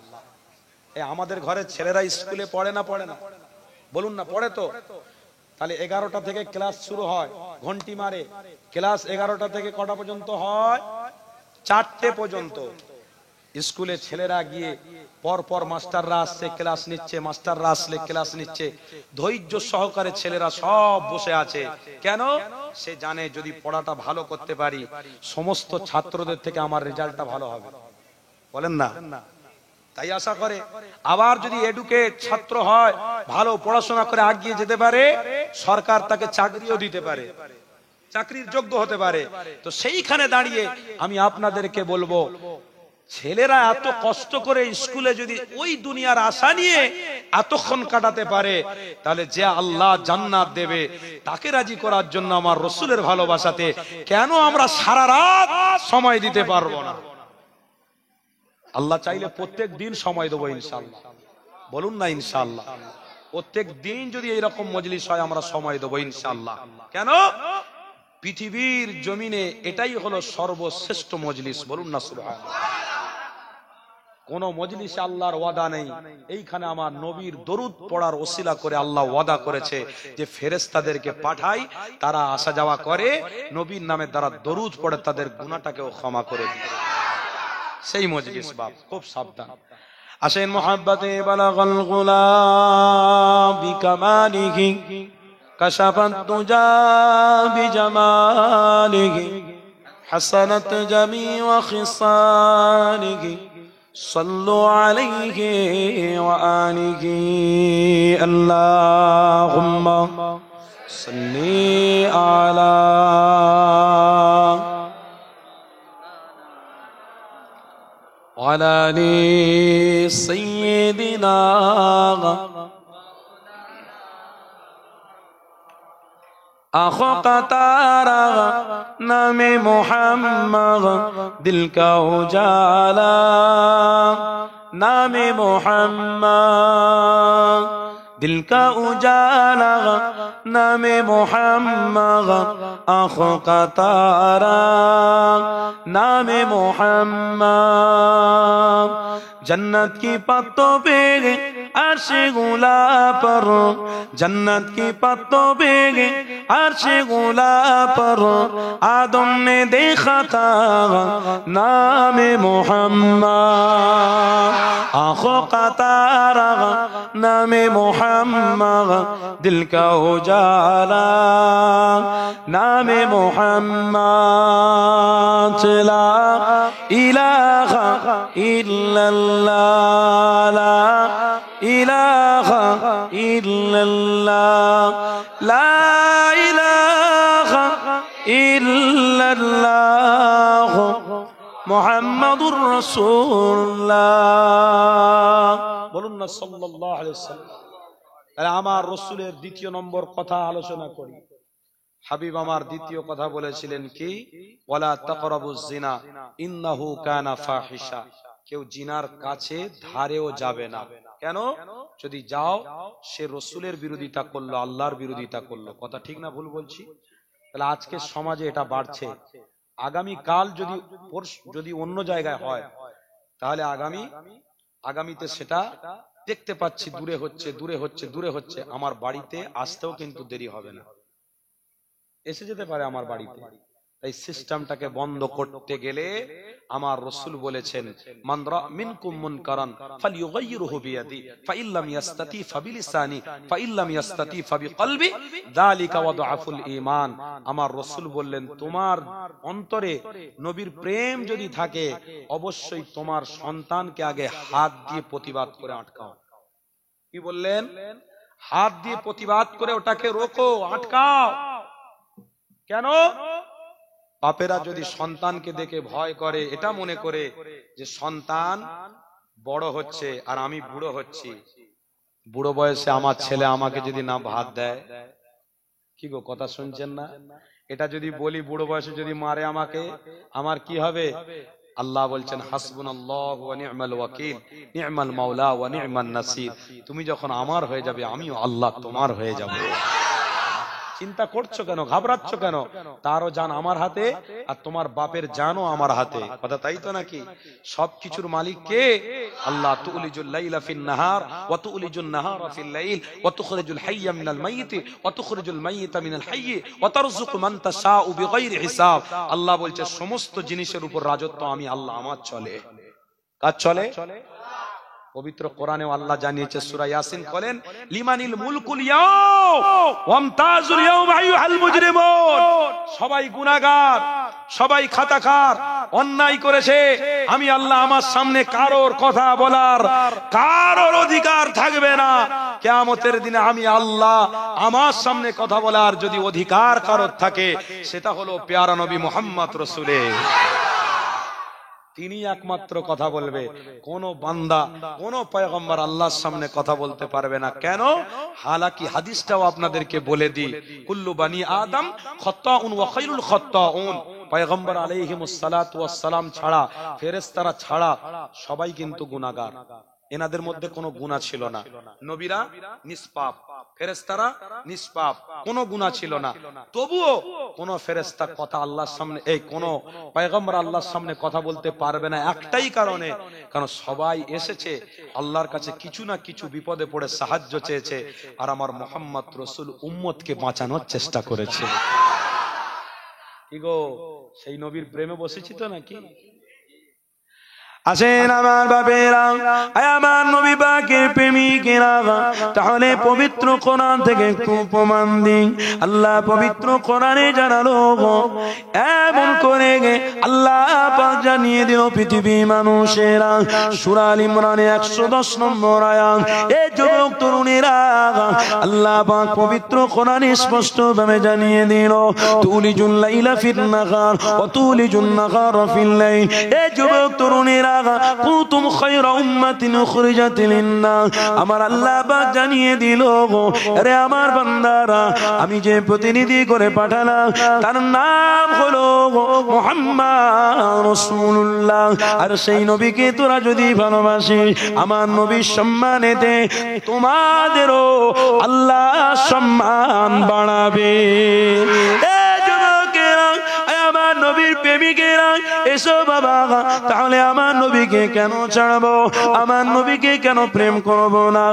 B: আমাদের ঘরের ছেলেরা স্কুলে পড়ে না পড়ে না? বলুন না, পড়ে তো? তাহলে 11টা থেকে ক্লাস শুরু হয়, ঘন্টি মারে। ক্লাস 11টা থেকে কটা পর্যন্ত হয়? 4টে পর্যন্ত। স্কুলে ছেলেরা গিয়ে পর পর মাস্টাররা আসছে, ক্লাস নিচ্ছে, মাস্টাররা আসলে ক্লাস নিচ্ছে, ধৈর্য সহকারে ছেলেরা সব বসে আছে। কেন? সে জানে যদি পড়াটা ভালো করতে পারি, সমস্ত ছাত্রদের থেকে আমার রেজাল্টটা ভালো হবে। বলেন না? তাই আশা করে। আবার যদি এডুকেট ছাত্র হয়, ভালো পড়াশোনা করে এগিয়ে যেতে পারে, সরকার তাকে চাকরিও দিতে পারে, চাকরির যোগ্য হতে পারে। তো সেইখানে দাঁড়িয়ে আমি আপনাদেরকে বলবো, ছেলেরা এত কষ্ট করে স্কুলে যদি ওই দুনিয়ার আশা নিয়ে এতক্ষণ কাটাতে পারে, তাহলে যে আল্লাহ জান্নাত দেবে, তাকে রাজি করার জন্য আমার রসুলের ভালোবাসাতে কেন আমরা সারা রাত সময় দিতে পারবো না? আল্লাহ চাইলে প্রত্যেক দিন সময় দেবো ইনশাআল্লাহ। বলুন না ইনশাআল্লাহ। প্রত্যেক দিন যদি এইরকম মজলিস হয়, আমরা সময় দেবো ইনশাআল্লাহ। কেন? পৃথিবীর জমিনে এটাই হলো সর্বশ্রেষ্ঠ মজলিস। বলুন না সুবহানাল্লাহ। কোন মজলিসে আল্লাহর ওয়াদা নেই। এইখানে আমার নবীর দরুদ পড়ার ওসিলা করে আল্লাহ ওয়াদা করেছে যে ফেরেশতাদেরকে পাঠাই, তারা আসা যাওয়া করে, নবীর নামে যারা দরুদ পড়ে তাদের গুনাহটাকেও ক্ষমা করে দিবে। সেই মজলিস বাপ, খুব সাবধান। আসেন মুহাব্বতে বালাগাল গুলাম বিকামালিহি কাশাফাত তুজা বিজামালিহি হাসানাত জামিউ খিসালিহি সাল্লু আলাইহি ওয়া আলিহি আল্লাহুম্মা সাল্লি আলা وعلى آل سيدنا آخو قطارا نام محمد دل کا اجالا نام محمد دل کا اجالا نام محمد آخو قطارا نام محمد जन्नत की पत्तों पे अर्श गुला पर जन्नत की पत्तों पे अर्श गुला पर आदम ने देखा था नाम मोहम्मद आँखों का तारा नाम मोहम्मद दिल का उजाला नाम मोहम्मद ला इलाहा इल्लल्लाह ला इलाहा इल्लल्लाह ला इलाहा इल्लल्लाह मुहम्मदुर রাসূলুল্লাহ। বলুন না সাল্লাল্লাহু আলাইহি ওয়াসাল্লাম। তাহলে আমার রাসূলের দ্বিতীয় নম্বর কথা আলোচনা করি। হাবিব আমার দ্বিতীয় কথা বলেছিলেন কি? ওয়ালা তাকরাবুজ জিনা ইন্নাহু কানা ফাহিশা। কেউ জিনার কাছে ধারেও যাবে না। কেন? যদি যাও সে রসুলের বিরোধিতা করলো, আল্লাহর বিরোধিতা করলো। কথা ঠিক না ভুল বলছি? তাহলে আজকের সমাজে এটা বাড়ছে। আগামী কাল যদি অন্য জায়গায় হয়, তাহলে আগামীতে সেটা দেখতে পাচ্ছি দূরে হচ্ছে। আমার বাড়িতে আসতেও কিন্তু দেরি হবে না, এসে যেতে পারে আমার বাড়িতে। তাই সিস্টেমটাকে বন্ধ করতে গেলে আমার রাসূল বলেছেন, মান রা মিনকুম মুনকারান ফালইউগাইয়িরহু বিয়াদি ফাইল্লাম ইয়াস্তাতি ফাবিলিসানি ফাইল্লাম ইয়াস্তাতি ফাবিকলবি যালিকা ওয়াদআফুল ঈমান। আমার রাসূল বললেন, তোমার অন্তরে নবীর প্রেম যদি থাকে, অবশ্যই তোমার সন্তানকে আগে হাত দিয়ে প্রতিবাদ করে আটকাও। কি বললেন? হাত দিয়ে প্রতিবাদ করে ওটাকে রোকো, আটকাও। কেন? বাপেরা যদি সন্তানকে দেখে ভয় করে, এটা মনে করে যে সন্তান বড় হচ্ছে আর আমি বুড়ো হচ্ছি, বুড়ো বয়সে আমার ছেলে আমাকে যদি না ভাত দেয়, কি গো কথা শুনছেন না? এটা যদি বলি বুড়ো বয়সে যদি মারে আমাকে, আমার কি হবে? আল্লাহ বলছেন, হাসবুনাল্লাহু ওয়া নি'মাল ওয়াকিল নি'মাল মাওলা ওয়া নি'মান নাসির। তুমি যখন আমার হয়ে যাবে, আমিও আল্লাহ তোমার হয়ে যাব। চিন্তা করছো কেন? ঘাবড়াচ্ছ কেন? তারও জান আমার হাতে, আর তোমার বাপের জানও আমার হাতে। কথা তাই তো নাকি? সবকিছুর মালিক কে? আল্লাহ। তুলিজুল লাইলা ফিন নাহার ওয়া তুলিজুন নাহারা ফিল লাইল ওয়া তুখরিজুল হাইয়া মিনাল মাইয়িতি ওয়া তুখরিজুল মাইয়িতা মিনাল হাইয়্যি ওয়া তারযুকু মান তাশাউ বিগাইরি হিসাব। আল্লাহ বলছে, সমস্ত জিনিসের উপর রাজত্ব আমি আল্লাহ, আমার চলে। কার চলে? পবিত্র কোরআনে আল্লাহ জানিয়েছে, সূরা ইয়াসিন বলেন, লিমানিল মুলকুল ইয়াউম ওয়ামতাজুল ইয়াউম আইয়ুহাল মুজরিমুন। সবাই গুনাহগার, সবাই খাতাকার, অন্যায় করেছে। আমি আল্লাহ, আমার সামনে কারোর কথা বলার কারোর অধিকার থাকবে না। কিয়ামতের দিনে আমি আল্লাহ, আমার সামনে কথা বলার যদি অধিকার কারোর থাকে, সেটা হলো পেয়ারা নবী মুহাম্মদ রাসূলের। তিনি একমাত্র কথা বলবে। কোন বান্দা, কোন পয়গম্বর আল্লাহর সামনে কথা বলতে পারবে না। কেন? হালাকি হাদিসটাও আপনাদেরকে বলে দিই, কুল্লু বানি আদম খাত্তাউন ওয়া খায়রুল খাত্তাউন। পয়গম্বর আলাইহিমুস সালাতু ওয়াস সালাম ছাড়া, ফেরেশতারা ছাড়া সবাই কিন্তু গুনাহগার। এনাদের মধ্যে কোনো গুনাহ ছিল না। নবীরা নিষ্পাপ, ফেরেশতারা নিষ্পাপ, কোনো গুনাহ ছিল না। তবুও কোন ফেরেশতা কথা আল্লাহর সামনে, কোন পয়গম্বর আল্লাহর সামনে কথা বলতে পারবে না, একটাই কারণে, কারণ সবাই এসেছে আল্লাহর কাছে কিছু না কিছু বিপদে পড়ে সাহায্য চেয়েছে, আর আমার মুহাম্মদ রাসূল উম্মতকে বাঁচানোর চেষ্টা করেছে। কি গো, সেই নবীর প্রেমে বসেছি তো নাকি?
A: আসেন আমার বাপেরা, আমার নবী পাকের প্রেমিকেরা, তাহলে পবিত্র কোরআন থেকে একটু প্রমাণ দিই। আল্লাহ পবিত্র কোরআনে জানালো, এমন করে আল্লাহ পাক জানিয়ে দিল পৃথিবী মানুষেরা। সূরা আল ইমরানে 110 নম্বর আয়াত। এই যুবক তরুণেরা, আল্লাহ পাক পবিত্র কোরআনে স্পষ্ট ভাবে জানিয়ে দিল, তুলিজুল লাইলা ফিন নাহার ওয়া তুলিজুন নাহারা ফিল লাইল। এই যুবক তরুণেরা, কুনতুম খায়রা উম্মাতিন উখরিজাত লিন-নাস। আমার আল্লাহ পাক জানিয়ে দিল, আরে আমার বান্দারা, আমি যে প্রতিনিধি করে পাঠালাম তার নাম হলো মুহাম্মদ রাসূলুল্লাহ। আর সেই নবীকে তোরা যদি ভালোবাসিস, আমার নবীর সম্মানেতে তোমাদেরও আল্লাহ সম্মান বাড়াবে। আমার নবীর প্রেমিকেরা, এসো বাবা, তাহলে আমার নবীকে কেন ছাড়বো? আমার নবীকে কেন প্রেম করবো না?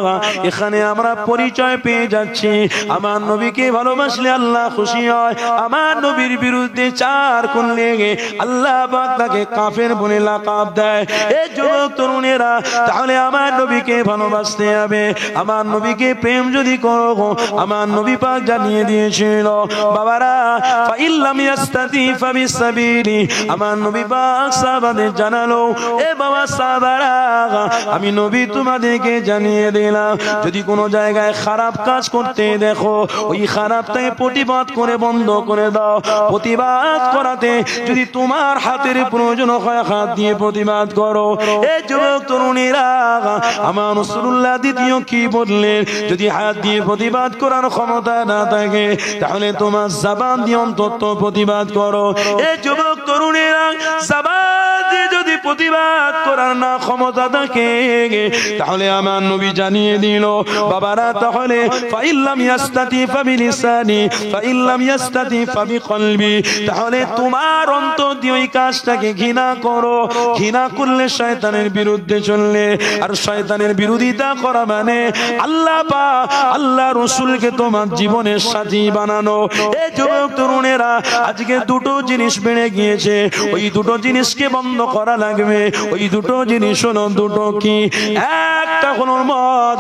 A: এখানে আমরা পরিচয় পেয়ে যাচ্ছি, আমার নবীকে ভালোবাসলে আল্লাহ খুশি হয়। আমার নবীর বিরুদ্ধে চার খুন লেগে আল্লাহ পাক তাকে কাফের বলে লাকাব দেয়। এই যুবক তরুণেরা, তাহলে আমার নবীকে ভালোবাসতে হবে। আমার নবীকে প্রেম যদি করো, আমার নবী পাক জানিয়ে দিয়েছিল, বাবারা, ফাইল্লাম ইয়াস্তাতি ফাবিসাবিলি। আমার নবী পাক সাহাবাদের জানালো, এ বাবা সাহাবারা, আমি নবী তোমাদেরকে জানিয়ে দিলাম, যদি কোনো জায়গায় খারাপ কাজ করতে দেখো, ওই খারাপটাকে প্রতিবাদ করে বন্ধ করে দাও। প্রতিবাদ করাতে যদি তোমার হাতের প্রয়োজন হয়, হাত দিয়ে প্রতিবাদ করো। এই যুবক তরুণীরা, আমার রাসূলুল্লাহ দ্বিতীয় কি বললেন? যদি হাত দিয়ে প্রতিবাদ করার ক্ষমতা না থাকে, তাহলে তোমার জবান দিয়ে অন্তত প্রতিবাদ করো। এই যুবক তরুণীরা, জবান দিয়ে যদি প্রতিবাদ করার না ক্ষমতা থাকে, তাহলে আমার নবী জানিয়ে দিল বাবারা, তাহলে ফাইল্লাম ইয়াস্তাতি ফাবিলিসানি ফাইল্লাম ইয়াস্তাতি ফাবিকলবি, তাহলে তোমার অন্তর দিয়ে ওই কাজটাকে ঘৃণা করো। ঘৃণা করলে শয়তানের বিরুদ্ধে চললে, আর শয়তানের বিরোধিতা করা মানে আল্লাহ পাক আল্লাহ রাসূলকে তোমার জীবনের সাথী বানানো। এই যুবক তরুণেরা, আজকে দুটো জিনিস বেড়ে গিয়েছে, ওই দুটো জিনিসকে বন্ধ করা লাগবে। ওই দুটো জিনিস হলো দুটো কি, একটা হলো মদ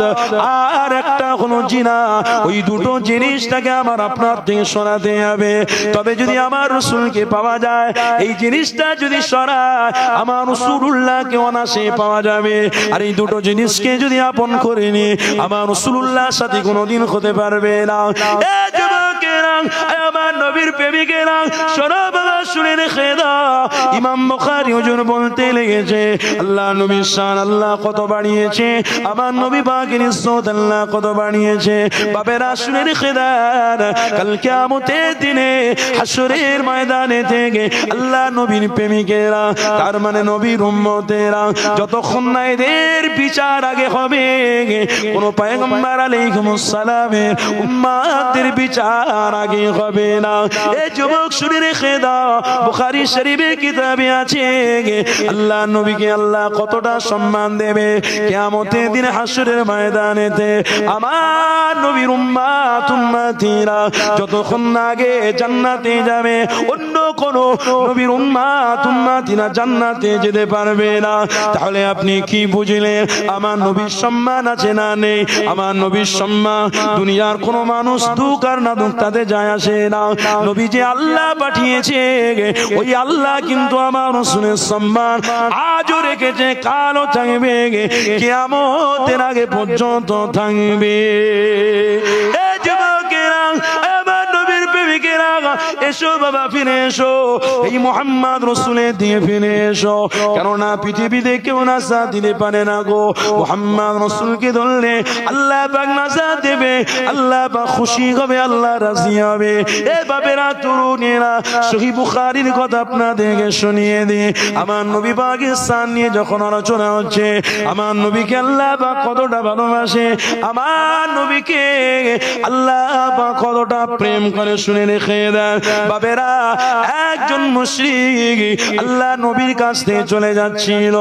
A: আর একটা হলো জিনা। ওই দুটো জিনিসটাকে আমার আপনার থেকে সরাতে হবে। তবে যদি আমার রাসূলকে পাওয়া যায়, এই জিনিসটা যদি সরায়, আমার রাসূলুল্লাহকে অনাসে পাওয়া যাবে। আর এই দুটো জিনিসকে যদি আপন করে নি, আমার রাসূলুল্লাহর সাথে কোনোদিন হতে পারবে না। এ যুবকেরা, আমার নবীর প্রেমিকেরা, শোনো বাবা, শুনে রেখে দাও। ইমাম বুখারী হুজুর বলতে লেগেছে, আল্লাহ নবীর শান আল্লাহ কত বাড়িয়েছে, আমার নবী পাকের ইজ্জত আল্লাহ কত বাড়িয়েছে। বাবেরা শুনে রেখে দেন, কাল কিয়ামতের দিনে হাসরের ময়দানে থেকে আল্লাহ নবীর প্রেমিকেরা, তার মানে নবীর উম্মতেরা, যতক্ষণ না এদের বিচার আগে হবে, কোন পয়গম্বর আলাইহিস সালামের উম্মতের বিচার আগে হবে না। এই যুবক শুনে রেখে দাও, বুখারী শরীফের কিতাবে আছে আল্লাহ নবীকে আল্লাহ কতটা সম্মান দেবে কিয়ামতের দিন হাসরের ময়দানেতে। আমার নবীর উম্মতিরা যতক্ষণ না আগে জান্নাতে যাবে, অন্য কোন নবীর উম্মতিরা জান্নাতে যেতে পারবে না। তাহলে আপনি কি বুঝলেন? আমার নবীর সম্মান আছে না নেই? আমার নবীর সম্মান দুনিয়ার কোন মানুষ দুক আর না দুক তাতে যায় আসে না। নবী যে আল্লাহ পাঠিয়েছে, ওই আল্লাহ কিন্তু আমার রাসূলের সম্মান আজও রেখেছে, কালও থাকবে, কিয়ামতের আগে পর্যন্ত থাকবে। এই যুবকেরা, আমার নবীর প্রেমিকেরা, এসো বাবা, ফিরে এসো, এই মুহাম্মদ রাসূলের দিয়ে ফিরে এসো। কেননা পৃথিবীতে কেউ নাজাত দিতে পারে না গো, মুহাম্মদ রাসূলকে ধরলে আল্লাহ পাক নাজাত দেবে, আল্লাহ পাক খুশি হবে, আল্লাহ রাজি হবে। এ বাবেরা, তরুণেরা, সহিহ বুখারীর কথা আপনাদেরকে শুনিয়ে দিই। আমার নবী পাকের শান নিয়ে যখন আলোচনা হচ্ছে, আমার নবীকে আল্লাহ পাক কতটা ভালোবাসে, আমার নবীকে আল্লাহ পাক কতটা প্রেম করে, শুনে রেখে দেন বাবেরা। একজন মুশরিক আল্লাহ নবীর কাছ থেকে চলে যাচ্ছিল,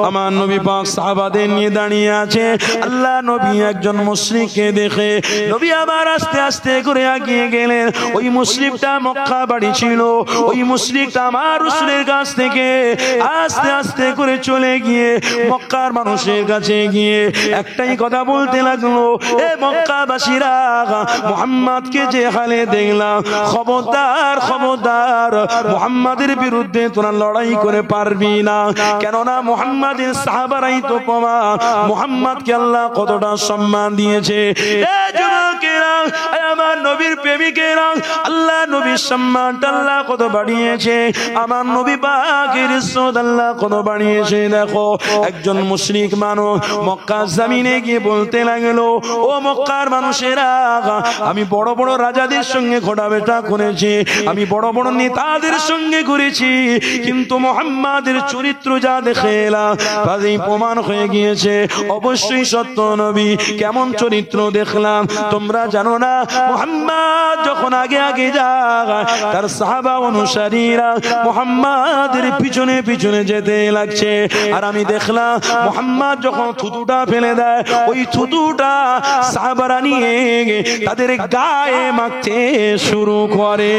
A: আমার নবী পাক সাহাবাদের নিয়ে দাঁড়িয়ে আছে। আল্লাহ নবী একজন মুশরিককে দেখে নবী আবার আস্তে আস্তে করে এগিয়ে গেলেন। ওই মুশরিকটা মক্কা বাড়ি ছিল, ওই মুশরিকটা আমার রাসূলের কাছ থেকে আস্তে আস্তে করে চলে গিয়ে মক্কার মানুষের কাছে গিয়ে একটাই কথা বলতে লাগলো, এ মক্কাবাসীরা, মুহাম্মদকে যে হালে দেখলাম, খবরদার খবরদার, মুহাম্মাদের বিরুদ্ধে তোরা লড়াই করে পারবি না। কেননা মুহাম্মাদের সাহাবারাই তো প্রমাণ মুহাম্মদকে আল্লাহ কতটা সম্মান দিয়েছে। এ যুবকেরা, আমার নবীর প্রেমিকেরা, আল্লাহ নবীর সম্মানটা আল্লাহ কত বাড়িয়েছে, আমার নবী পাকের ইজ্জত আল্লাহ কত বাড়িয়েছে। দেখো, একজন মুশরিক মানুষ মক্কার জমিনে গিয়ে বলতে লাগলো, ও মক্কার মানুষেরা, আমি বড় বড় রাজাদের সঙ্গে ঘোরাফেরা করেছি, আমি বড় বড় নেতাদের সঙ্গে ঘুরেছি, কিন্তু মুহাম্মাদের চরিত্র যা দেখে এলাম তাতেই প্রমাণ হয়ে গিয়েছে অবশ্যই সত্য নবী। কেমন চরিত্র দেখলাম তোমরা জানো না? মুহাম্মদ যখন আগে আগে যায়, তার সাহাবা অনুসারীরা মুহাম্মাদের পিছনে পিছনে যেতে লাগছে। আর আমি দেখলাম মুহাম্মদ যখন থুতুটা ফেলে দেয়, ওই থুতুটা সাহাবারা নিয়ে তাদের গায়ে মাখতে শুরু করে।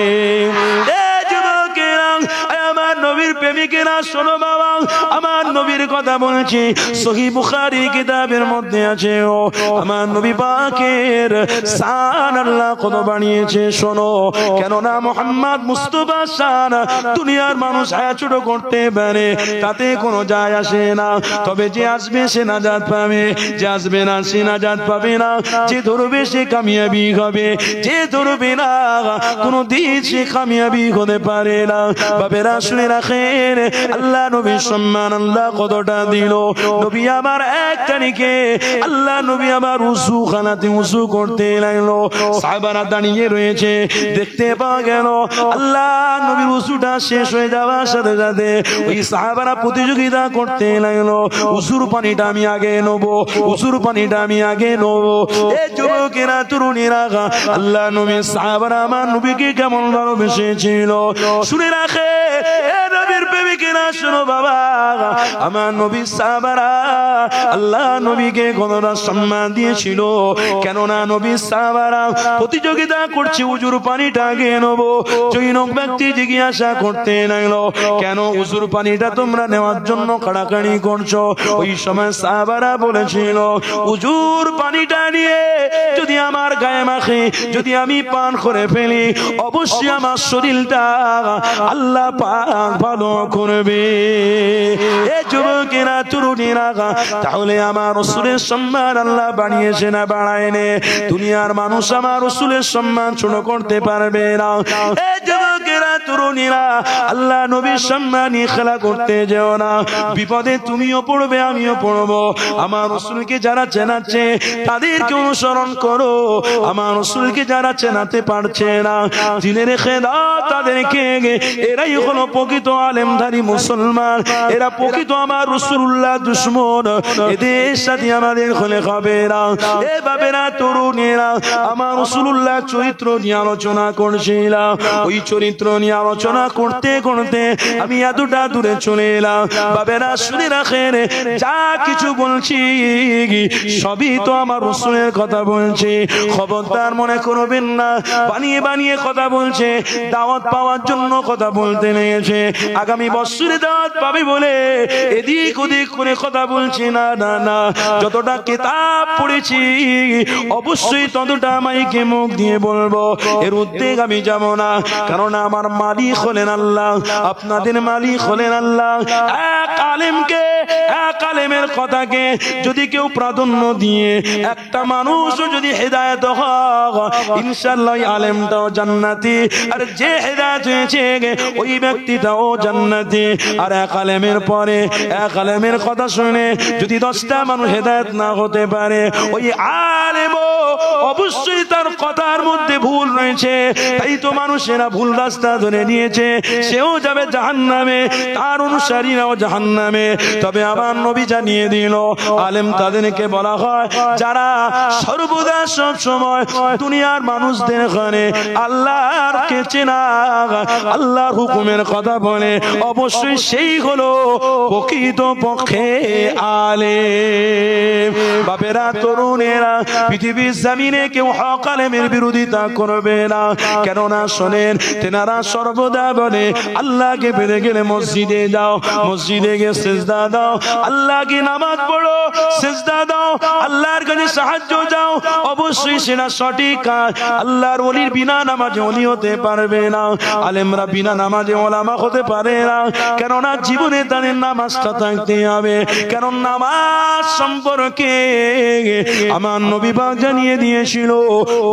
A: আমার নবীর প্রেমিকেরা, শোনো বাবা, আমার নবীর কথা বলছি, সহিহ বুখারী কিতাবের মধ্যে আছে। ও আমার নবী পাকের শান আল্লাহ কত বানিয়েছে শোনো। কেননা মুহাম্মদ মুস্তাফা শান দুনিয়ার মানুষ ছোট করতে পারে, তাতে কোনো যায় আসে না। তবে যে আসবে সে নাজাত পাবে, যে আসবে না সে নাজাত পাবে না। যে ধরবে সে কামিয়াবি হবে, যে ধরবে না কোনো দিন সে কামিয়াবি হতে পারে না। বাবেরা শুনে রাখ রাখেন আল্লাহ নবীর সম্মান আল্লাহ কতটা দিল। নবী আমার এক তারিখে আল্লাহ নবী আমার উযু খানাতে উযু করতে লাগলো, সাহাবারা দাঁড়িয়ে রয়েছে। দেখতে পাওয়া গেল আল্লাহ নবীর উযুটা শেষ হয়ে যাওয়ার সাথে সাথে ওই সাহাবারা প্রতিযোগিতা করতে লাগলো, উযুর পানিটা আমি আগে নেবো, উযুর পানিটা আমি আগে নেবো। এই যুবকেরা তরুণীরা আল্লাহ নবী সাহাবারা আমার নবীকে কেমন ভালোবেসেছিল শুনে রাখে। এ নবীর প্রেমিকেরা শোনো বাবা, আমার নবী সাহাবারা আল্লাহ নবীকে কতটা সম্মান দিয়েছিল। কেননা নবী সাহাবারা প্রতিযোগিতা করছে উযুর পানিটা আগে নেবো। জৈনক ব্যক্তি জিজ্ঞাসা করতে লাগলো, কেন উযুর পানিটা তোমরা নেওয়ার জন্য কাড়াকাড়ি করছো? ওই সময় সাহাবারা বলেছিল, উযুর পানিটা নিয়ে যদি আমার গায়ে মাখে, যদি আমি পান করে ফেলি, অবশ্যই আমার শরীরটা আল্লাহ পাক ভালো করবে। এ যুবকেরা তরুণীরা, তাহলে আমার রাসূলের সম্মান আল্লাহ বাড়িয়েছে না বাড়ায়নি? দুনিয়ার মানুষ আমার রাসূলের সম্মান ছোট করতে পারবে না। এ যুবকেরা তরুণীরা, আল্লাহ নবীর সম্মান নিয়ে খেলা করতে যেও না। বিপদে তুমিও পড়বে, আমিও পড়বো। আমার রাসূলকে যারা চেনাচ্ছে তাদেরকে অনুসরণ করো, আমার রাসূলকে যারা চেনাতে পারছে না জেনে রেখে দাও তাদেরকে। এরাই হলো প্রকৃত আলেমধারী মুসলমান, এরা প্রকৃত আমার রাসূলুল্লাহ দুশমন। এদের সাথে আমাদের হলে হবে না। এ বাবেরা তরুণেরা, আমার রাসূলুল্লাহ চরিত্র নিয়ে আলোচনা করছিলাম। ওই চরিত্র নিয়ে আলোচনা করতে করতে আমি এতটা দূরে চলে এলাম। বাবেরা শুনে রাখেন, যা কিছু বলছি সবই তো আমার রাসূলের কথা বলছি। খবরদার মনে করবেন না বানিয়ে বানিয়ে কথা বলছে, দাওয়াত পাওয়ার জন্য কথা বলতে লেগেছে, আগামী বছরে দাওয়াত পাবে বলে এদিক ওদিক করে কথা বলছি না। না না, যতটা কিতাব পড়েছি অবশ্যই ততটা মাইকে মুখ দিয়ে বলবো, এর উদ্বেগ আমি যাব না। কারণ আমার মালিক হলেন আল্লাহ, আপনাদের মালিক হলেন আল্লাহ। এক আলেমকে, এক আলেমের কথাকে যদি কেউ প্রাধান্য দিয়ে একটা মানুষও যদি হেদায়েত হয়, ইনশাআল্লাহ আলেমটাও জান্নাতি, আর যে হেদায়েত হয়েছে ওই ব্যক্তিটাও জান্নাতি। আর এক আলেমের পরে এক আলেমের কথা শুনে যদি 10টা মানুষ হেদায়েত না হতে পারে, ওই আলেমও অবশ্যই তার কথার মধ্যে ভুল রয়েছে, তাই তো মানুষেরা ভুল রাস্তা ধরে নিয়েছে, সেও যাবে জাহান্নামে, তার অনুসারীরাও জাহান্নামে। তবে আমার নবী জানিয়ে দিল, আলেম তাদেরকে বলা হয় যারা সর্বদা সব সময় দুনিয়ার মানুষদের ঘরে আল্লাহর কে চেনা, আল্লাহর হুকুমের কথা বলে, অবশ্যই সেই হলো প্রকৃত পক্ষে আলেম। বাপেরা তরুণেরা, পৃথিবীর জমিনে কেউ হক আলেমের বিরোধিতা করবে না। কেননা শোনেন, তেনারা সর্বদা বলে আল্লাহকে পেতে গেলে মসজিদে যাও, মসজিদে গিয়ে সেজদা দাও, আল্লাহকে নামাজ পড়ো, সেজদা দাও, আল্লাহর কাছে সাহায্য যাও। অবশ্যই সেটা সঠিক কাজ। আল্লাহর ওলির বিনা নামাজে ওলি হতে পারবে না, আলেমরা বিনা নামাজে ওলামা হতে পারে না। কেননা জীবনে তাদের নামাজটা থাকতে হবে। কারণ নামাজ সম্পর্কে আমার নবী পাক জানিয়ে দিয়েছিল,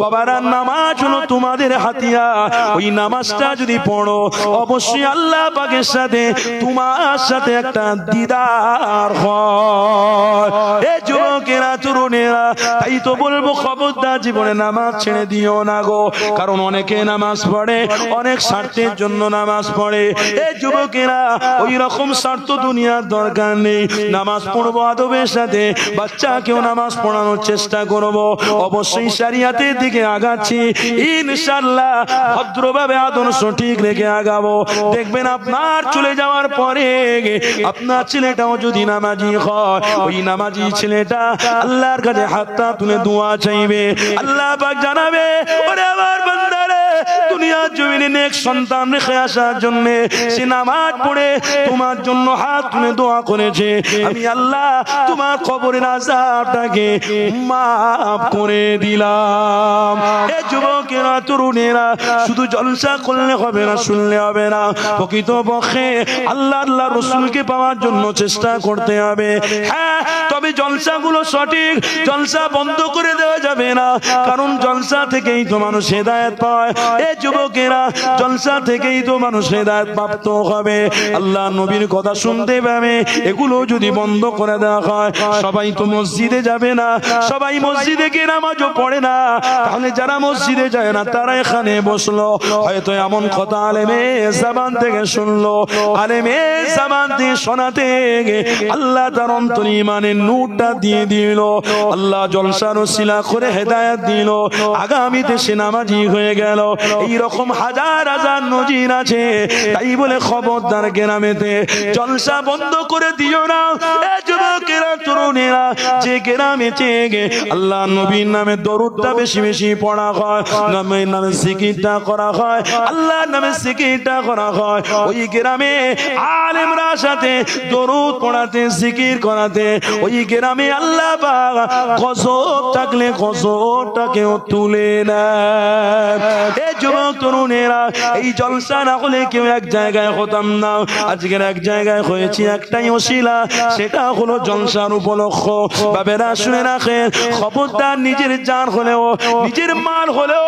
A: বাবারা নামাজ হলো তোমাদের হাতিয়ার। ওই নামাজটা যদি পড়ো, অবশ্যই আল্লাহ পাকের সাথে তোমার সাথে একটা দিদার হয়। এ যুবকেরা তরুণেরা, তাই তো বলবো খবরদার জীবনে নামাজ ছেড়ে দিও না গো। কারণ অনেকে নামাজ পড়ে অনেক স্বার্থের জন্য নামাজ পড়ে। এ যুবকেরা, ওই রকম স্বার্থ দুনিয়ার দরকার নেই। নামাজ পড়বো আদবের সাথে, বাচ্চাকেও নামাজ পড়ানোর চেষ্টা করবো। অবশ্যই শরিয়াতের দিকে আগাচ্ছি ইনশাআল্লাহ, ভদ্রভাবে আদর্শ ঠিক রেখে আগাবো। দেখবেন আপনার চলে যাওয়ার পরে আপনার ছেলেটাও যদি নামাজি হয়, ওই নামাজি ছেলেটা আল্লাহর কাছে হাতটা তুলে দোয়া চাইবে। আল্লাহ পাক জানাবে, ওরে আমার বান্দারে, দুনিয়ার জমিনে নেক সন্তান রেখে আসার জন্য সে নামাজ পড়ে তোমার জন্য হাত তুলে দোয়া করেছে, আমি আল্লাহ তোমার কবরের আযাবটাকে মাফ করে দিলাম। এ যুবকেরা তরুণেরা, শুধু জলসা করলে হবে না, শুনলে হবে না, প্রকৃত পক্ষে আল্লাহ আল্লাহ রাসূলকে পাওয়ার জন্য চেষ্টা করতে হবে। হ্যাঁ, তবে জলসাগুলো সঠিক, জলসা বন্ধ করে দেওয়া যাবে না, কারণ জলসা থেকেই তো মানুষ হেদায়েত পায়। এই যুবকেরা, জলসা থেকেই তো মানুষ হেদায়েত প্রাপ্ত হবে, আল্লাহ নবীর কথা শুনতে পাবে। এগুলো যদি বন্ধ করে দেওয়া হয়, সবাই তো মসজিদে যাবে না, সবাই মসজিদে গিয়ে নামাজও পড়ে না, তাহলে যারা মসজিদে যায় না তারা এখানে বসলো, হয়তো এমন কথা আলেমে জাবান থেকে শুনলো, আলেমে জাবান দিয়ে শোনাতে আল্লাহ তার অন্তর ইমানের নূরটা দিয়ে দিল, আল্লাহ জলসার ওসিলা করে হেদায়েত দিল, আগামীতে সে নামাজি হয়ে গেল। এইরকম হাজার হাজার নজির আছে। তাই বলে খবরদার গ্রামেতে জলসা বন্ধ করে দিও না। এ যুবকেরা, তরুণেরা, যে গ্রামেতে আল্লাহ নবীর নামে দরুদটা বেশি বেশি পড়া হয়, নামের নামে জিকিরটা করা হয়, আল্লাহর নামে জিকিরটা করা হয়, ওই গ্রামে আলেমরা সাথে দরুদ পড়াতে, জিকির করাতে, ওই গ্রামে আল্লাহ পাক গজব থাকলে গজবটাকেও তুলে নেয়। এই যুবক তরুণেরা, এই জলসা না হলে কেউ এক জায়গায় হতাম না। আজকের এক জায়গায় হয়েছে একটাই ওসিলা, সেটা হলো জলসার উপলক্ষ। বাবেরা শুনে রাখেন, খবরদার নিজের জান হলেও, নিজের মাল হলেও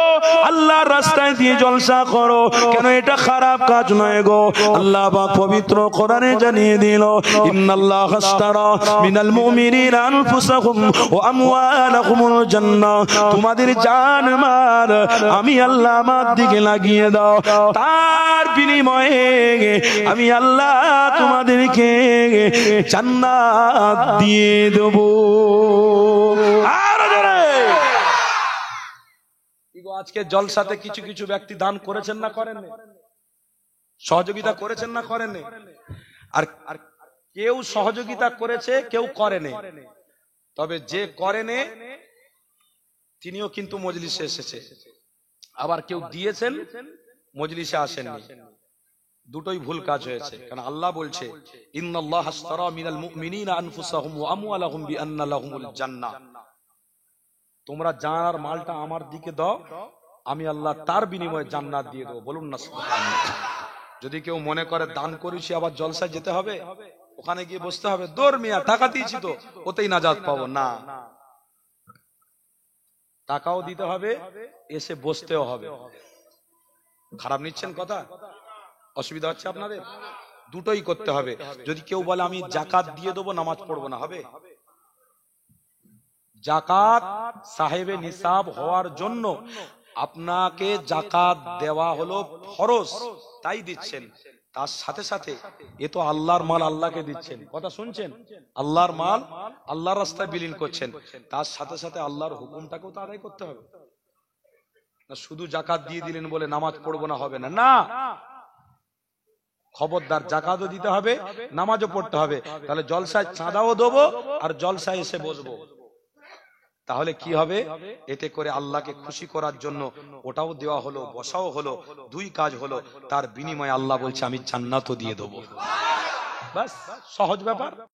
A: আল্লাহর রাস্তায় দিয়ে জলসা করো, কেন এটা খারাপ কাজ নয় গো। আল্লাহ পাক পবিত্র কোরআনে জানিয়ে দিল, ইন্নাল্লাহ আশতারা মিনাল মুমিনিনা আনফুসাহুম ওয়া আমওয়ালাহুমুল জান্নাহ, তোমাদের জান মাল আমি আল্লাহ আমার দিকে লাগিয়ে দাও, তার বিনিময়ে আমি আল্লাহ তোমাদেরকে জান্নাত দিয়ে দেব।
B: আজকে জলসাতে কিছু কিছু ব্যক্তি দান করেছেন না করেন, সহযোগিতা করেছেন না করেন, আর কেউ সহযোগিতা করেছে, কেউ করেনি। তবে যে করেনি তিনিও কিন্তু মজলিসে এসেছে, আবার কেউ দিয়েছেন মজলিসে আসেননি। দুটোই ভুল কাজ হয়েছে, কারণ আল্লাহ বলছে, ইন্নাল্লাহ আশতারা মিনাল মুমিনিনা আনফুসাহুম ওয়া আমওয়ালাহুম বিআন্না লাহুমুল জান্নাহ, তোমরা জান আর মালটা আমার দিকে দাও, আমি আল্লাহ তার বিনিময়ে জান্নাত দিয়ে দেবো। বলুন না সুবহানাল্লাহ। যদি কেউ মনে করে দান করেছি আবার জলসায় যেতে হবে, ওখানে গিয়ে বসতে হবে, দৌড় মিয়া টাকা দিয়েছি তো ওতেই নাজাত পাবো না, টাকাও দিতে হবে, এসে বসতেও হবে। খারাপ নিচ্ছেন কথা? অসুবিধা হচ্ছে আপনাদের? দুটোই করতে হবে। যদি কেউ বলে আমি জাকাত দিয়ে দেবো, নামাজ পড়বো না, হবে? জাকাত সাহেবে নিসাব হওয়ার জন্য আপনাকে জাকাত দেওয়া হলো ফরজ, তাই দিচ্ছেন। তার সাথে সাথে এ তো আল্লাহর মাল, আল্লাহকে দিচ্ছেন, কথা শুনছেন? আল্লাহর মাল আল্লাহর রাস্তায় বিলীন করছেন, তার সাথে সাথে আল্লাহর হুকুমটাকেও তো আদায় করতে হবে না। শুধু জাকাত দিয়ে দিলেন বলে নামাজ পড়বো না, হবে না। না, খবরদার, জাকাতও দিতে হবে, নামাজও পড়তে হবে। তাহলে জলসায় চাঁদাও দেবো আর জলসায় এসে বসবো, তাহলে কি হবে? এতে করে আল্লাহকে খুশি করার জন্য ওটাও দেওয়া হলো, বসাও হলো, দুই কাজ হলো। তার বিনিময়ে আল্লাহ বলছে আমি জান্নাতও দিয়ে দেবো। বাস, সহজ ব্যাপার।